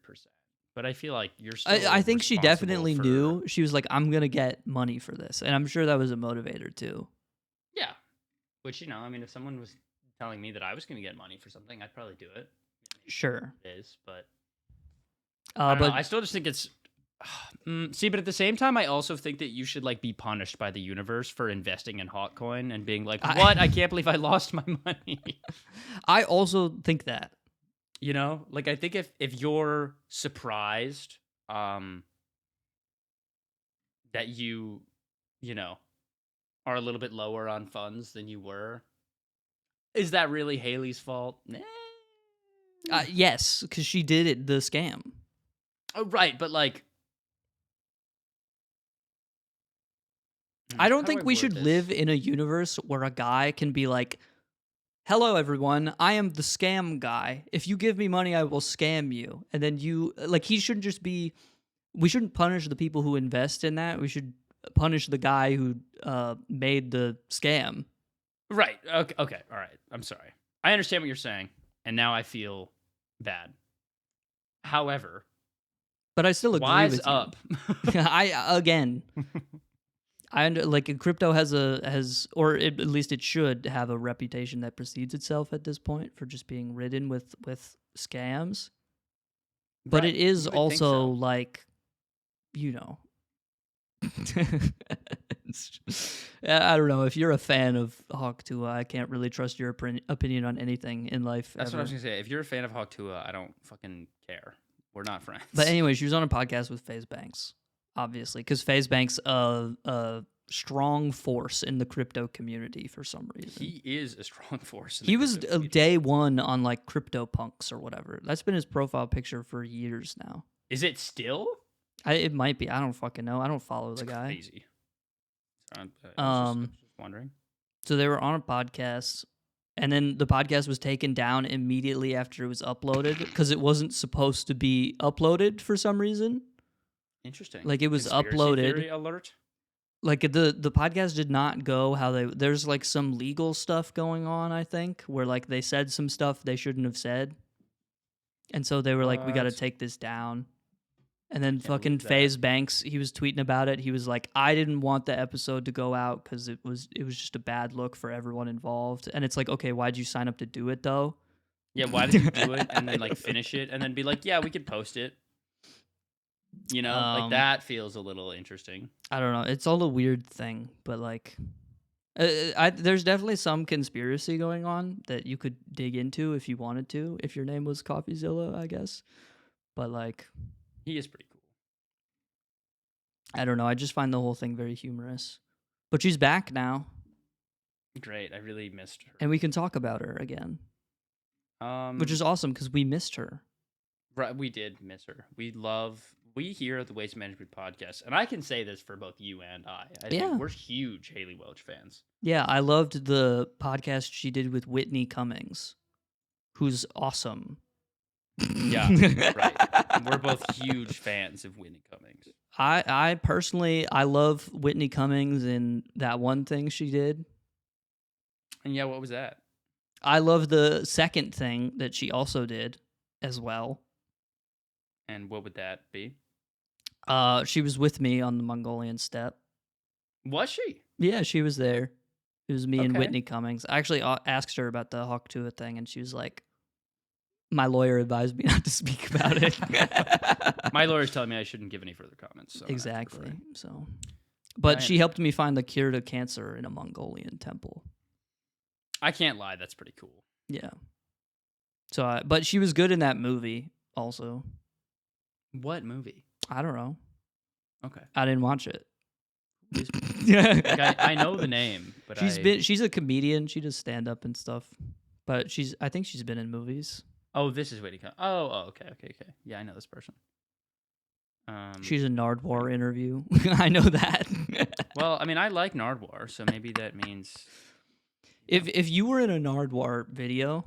but I feel like you're still I think she definitely knew. She was like, I'm going to get money for this. And I'm sure that was a motivator, too. Yeah. Which, I mean, if someone was telling me that I was going to get money for something, I'd probably do it. Sure. It is, but... but I still just think it's See, but at the same time, I also think that you should like be punished by the universe for investing in hot coin and being like, "What? I can't believe I lost my money." I also think that. You know, like I think if you're surprised, that you know, are a little bit lower on funds than you were, is that really Haley's fault? Nah. Yes, because she did it, the scam. Oh, right, but like, I don't how do think I we word should this? live in a universe where a guy can be like, hello, everyone, I am the scam guy. If you give me money, I will scam you. And then you, like, he shouldn't just be, we shouldn't punish the people who invest in that. We should punish the guy who made the scam. Right. Okay. Okay. All right. I'm sorry. I understand what you're saying, and now I feel bad. However, But I still agree wise with you. up. Like crypto has at least it should have a reputation that precedes itself at this point for just being ridden with scams. But Right, it is you would think also so. like, you know, I don't know. If you're a fan of Hawk Tuah, I can't really trust your opinion on anything in life. That's ever. what I was gonna say. If you're a fan of Hawk Tuah, I don't fucking care. We're not friends. But anyway, she was on a podcast with FaZe Banks, obviously, because FaZe Banks a strong force in the crypto community for some reason. He is a strong force. He was day one on like CryptoPunks or whatever. That's been his profile picture for years now. Is it still? It might be. I don't fucking know. I don't follow It's the guy. crazy. I was just wondering. So they were on a podcast, and then the podcast was taken down immediately after it was uploaded because it wasn't supposed to be uploaded for some reason. Interesting. Like it was Conspiracy uploaded. theory alert. Like the podcast did not go how there's like some legal stuff going on, I think, where like they said some stuff they shouldn't have said. And so they were like, we got to What? take this down. And then can't fucking believe that. FaZe Banks, he was tweeting about it. He was like, I didn't want the episode to go out because it was just a bad look for everyone involved. And it's like, okay, why'd you sign up to do it though? Yeah, why did you do it and then like finish it and then be like, yeah, we could post it. You know, like that feels a little interesting. I don't know. It's all a weird thing, but like, there's definitely some conspiracy going on that you could dig into if you wanted to, if your name was CoffeeZilla, I guess. But like, He is pretty cool. I don't know. I just find the whole thing very humorous. But she's back now, Great. I really missed her. and we can talk about her again, which is awesome because we missed her. Right, we did miss her. We here at the Waste Management Podcast, and I can say this for both you and I Yeah. think we're huge Haley Welch fans. Yeah, I loved the podcast she did with Whitney Cummings, who's awesome. Yeah, right. We're both huge fans of Whitney Cummings. I personally, I love Whitney Cummings and that one thing she did. And yeah, what was that? I love the second thing that she also did as well. And what would that be? She was with me on the Mongolian steppe. Was she? Yeah, she was there. It was me and Okay. Whitney Cummings. I actually asked her about the Hawk Tuah thing, and she was like, my lawyer advised me not to speak about it. My lawyer's telling me I shouldn't give any further comments. So Exactly. So, but she helped me find the cure to cancer in a Mongolian temple. I can't lie. That's pretty cool. Yeah. So, but she was good in that movie also. What movie? I don't know. Okay. I didn't watch it. Like I know the name, but she's a comedian. She does stand up and stuff. But I think she's been in movies. Oh, this is Whitney Cummings. Oh, okay. Yeah, I know this person. She's a Nardwuar interview. I know that. Well, I mean, I like Nardwuar, so maybe that means if you were in a Nardwuar video,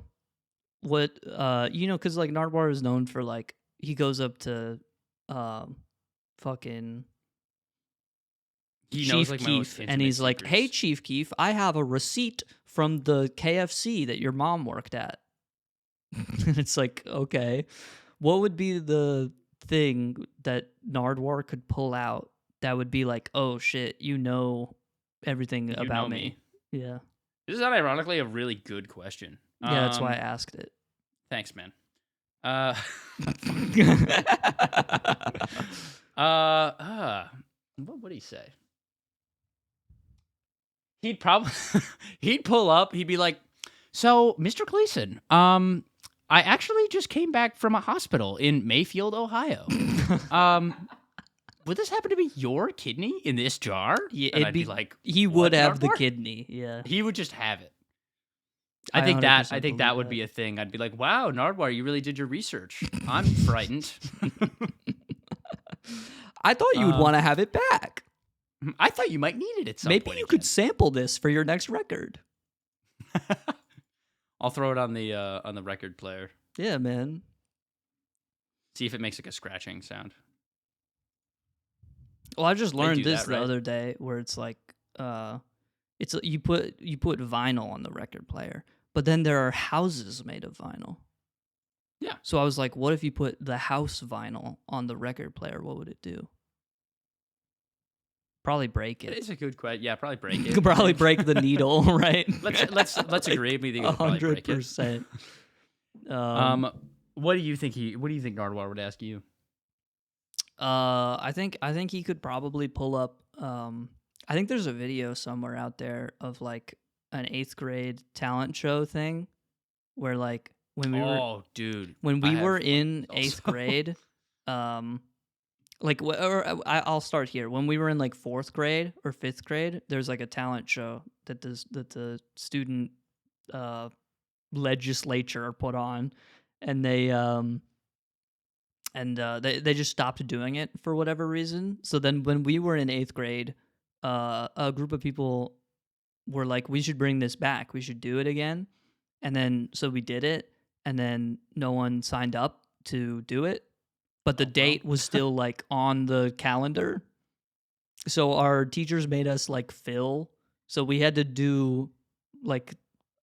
what because like Nardwuar is known for like he goes up to fucking he Chief knows like my most Keef and he's intimate like, secrets. "Hey Chief Keef, I have a receipt from the KFC that your mom worked at." And it's like, okay, what would be the thing that Nardwuar could pull out that would be like, oh shit, you know everything You about know me. Yeah. This is ironically a really good question. Yeah, that's why I asked it. Thanks, man. What would he say? He'd probably he'd pull up. He'd be like, "So, Mr. Gleason, I actually just came back from a hospital in Mayfield, Ohio. Would this happen to be your kidney in this jar?" Yeah, And I'd be like, he "What, would have the Nardwuar?" kidney. Yeah, He would just have it. I I think 100% that believe would that. be a thing. I'd be like, "Wow, Nardwuar, you really did your research. I'm frightened." I thought you would want to have it back. I thought you might need it at some Maybe point. you could sample this for your next record. I'll throw it on the record player. Yeah, man. See if it makes like a scratching sound. Well, I just learned this right? the other day, where it's like, it's you put vinyl on the record player, but then there are houses made of vinyl. Yeah. So I was like, what if you put the house vinyl on the record player? What would it do? Probably break it. It's a good question. Yeah, probably break it. Could probably break the needle, right? Let's agree. We think it would probably break it. 100%. What do you think Nardwuar would ask you? I think he could probably pull up. I think there's a video somewhere out there of like an 8th grade talent show thing, where like when we were in 8th grade, I'll start here. When we were in like 4th grade or 5th grade, there's like a talent show that the student legislature put on, and they just stopped doing it for whatever reason. So then when we were in 8th grade, a group of people were like, we should bring this back. We should do it again. And then so we did it, and then no one signed up to do it. But the date was still like on the calendar. So our teachers made us like fill. So we had to do like,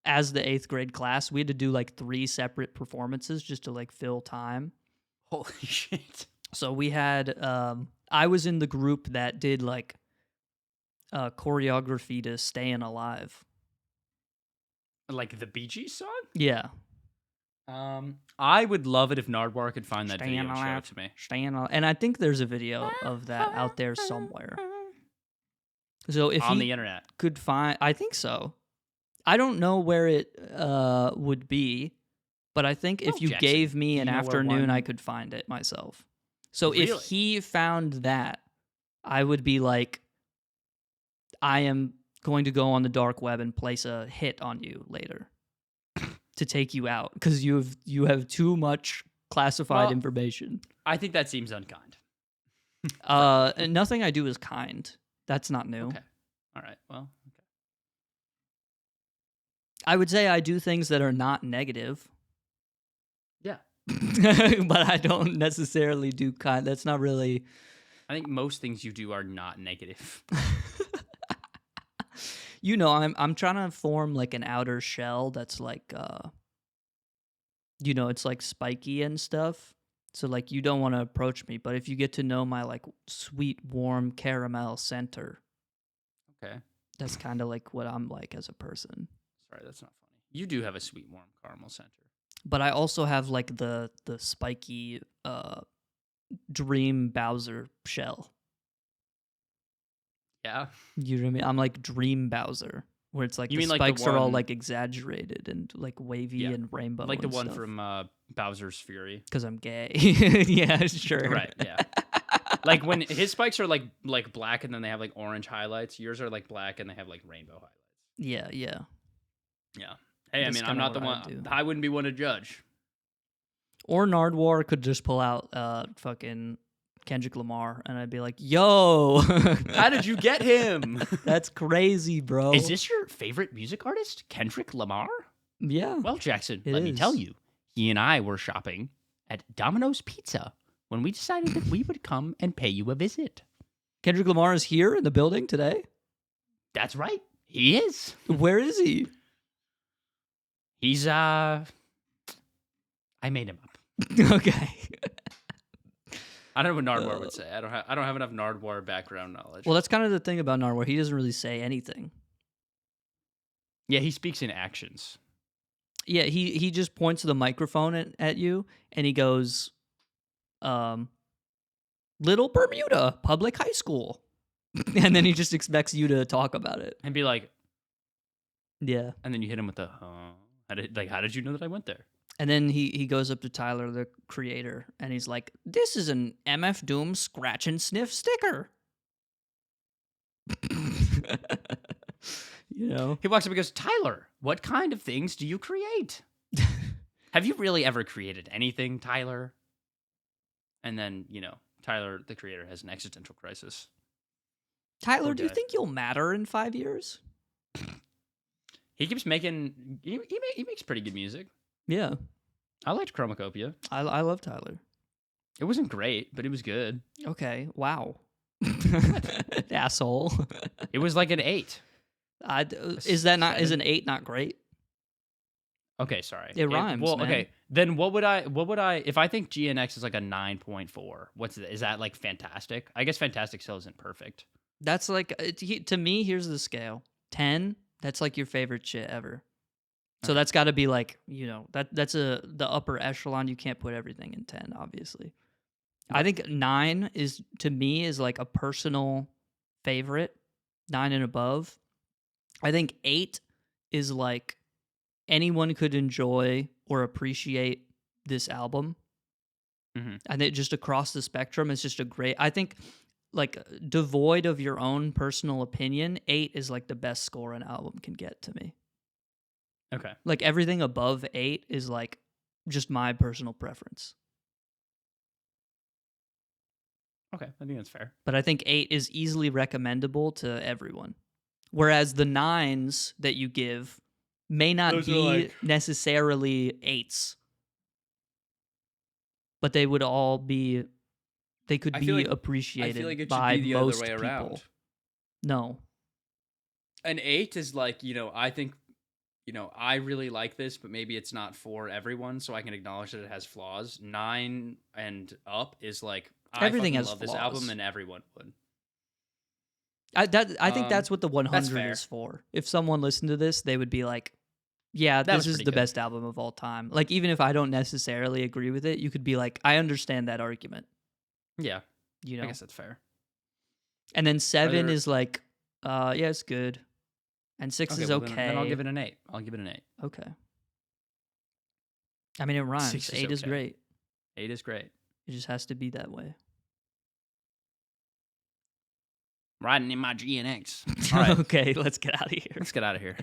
as the 8th grade class, we had to do like 3 separate performances just to like fill time. Holy shit. So we had, I was in the group that did like choreography to Stayin' Alive. Like the Bee Gees song? Yeah. I would love it if Nardwuar could find that video and show it to me. Stayin' Alive. And I think there's a video of that out there somewhere. So if on he the internet could find, I think so. I don't know where it would be, but I think if you Jackson, gave me an you know where afternoon, one- I could find it myself. So Really? if he found that, I would be like, I am going to go on the dark web and place a hit on you later to take you out, because you have too much classified information. I think that seems unkind. And nothing I do is kind. That's not new. Okay. All right. Well, okay. I would say I do things that are not negative. Yeah. But I don't necessarily do kind. That's not really. I think most things you do are not negative. You know, I'm trying to form like an outer shell that's like, it's like spiky and stuff. So like you don't want to approach me, but if you get to know my like sweet, warm caramel center, Okay. that's kind of like what I'm like as a person. Sorry, that's not funny. You do have a sweet, warm caramel center. But I also have like the spiky Dream Bowser shell. Yeah. You know what I mean? I'm like Dream Bowser, where it's like You the mean like the spikes are all one- like exaggerated and like wavy and rainbow. Like the and one stuff. from Bowser's Fury. Because I'm gay. Yeah, sure. Right, yeah. Like when his spikes are like black and then they have like orange highlights. Yours are like black and they have like rainbow highlights. Yeah. Yeah. Hey, That's I'm kinda not the what I one. do. I wouldn't be one to judge. Or Nardwuar could just pull out fucking Kendrick Lamar, and I'd be like, yo, How did you get him? that's crazy, bro. Is this your favorite music artist, Kendrick Lamar? Yeah. Well, Jackson, It let me is. tell you, he and I were shopping at Domino's Pizza when we decided that we would come and pay you a visit. Kendrick Lamar is here in the building today? That's right. He is. Where is he? He's I made him up. Okay. I don't know what Nardwuar would say. I don't have enough Nardwuar background knowledge. Well, that's kind of the thing about Nardwuar. He doesn't really say anything. Yeah, he speaks in actions. Yeah, he just points the microphone at you, and he goes, Little Bermuda Public High School. And then he just expects you to talk about it. And be like, yeah. And then you hit him with the, how did you know that I went there? And then he goes up to Tyler, the creator, and he's like, this is an MF Doom scratch and sniff sticker. You know? He walks up and goes, Tyler, what kind of things do you create? Have you really ever created anything, Tyler? And then, Tyler, the creator, has an existential crisis. Tyler, do you think you'll matter in 5 years? He keeps making... He makes pretty good music. Yeah. I liked Chromacopia. I love Tyler. It wasn't great, but it was good. Okay. Wow. Asshole. It was like an 8. Is an 8 not great? Okay, sorry. It rhymes. Well, man. okay. Then what would I if I think GNX is like a 9.4? Is that like fantastic? I guess fantastic still isn't perfect. That's like to me. Here's the scale: 10. That's like your favorite shit ever. So that's got to be like that's the upper echelon. You can't put everything in 10, obviously. I think 9 is to me is like a personal favorite, 9 and above. I think 8 is like anyone could enjoy or appreciate this album. Mm-hmm. And it just across the spectrum is just a great. I think like devoid of your own personal opinion, 8 is like the best score an album can get to me. Okay. Like everything above 8 is like just my personal preference. Okay, I think that's fair. But I think 8 is easily recommendable to everyone. Whereas the 9s that you give may not be necessarily 8s. But they would all be, they could be appreciated I feel like it by should be the most other way people. around. No. An 8 is like, I think, I really like this, but maybe it's not for everyone, so I can acknowledge that it has flaws. 9 and up is like, Everything I has love flaws. this album, and everyone would. I think that's what the 100 fair. is for. If someone listened to this, they would be like, yeah, this is the best album of all time. Like, even if I don't necessarily agree with it, you could be like, I understand that argument. Yeah. I guess that's fair. And then 7 is like, yeah, it's good. And 6 is okay. Then I'll give it an 8. Okay. I mean, it rhymes. 8 is great. 8 is great. It just has to be that way. Riding in my GNX. All right. Okay, let's get out of here. Let's get out of here.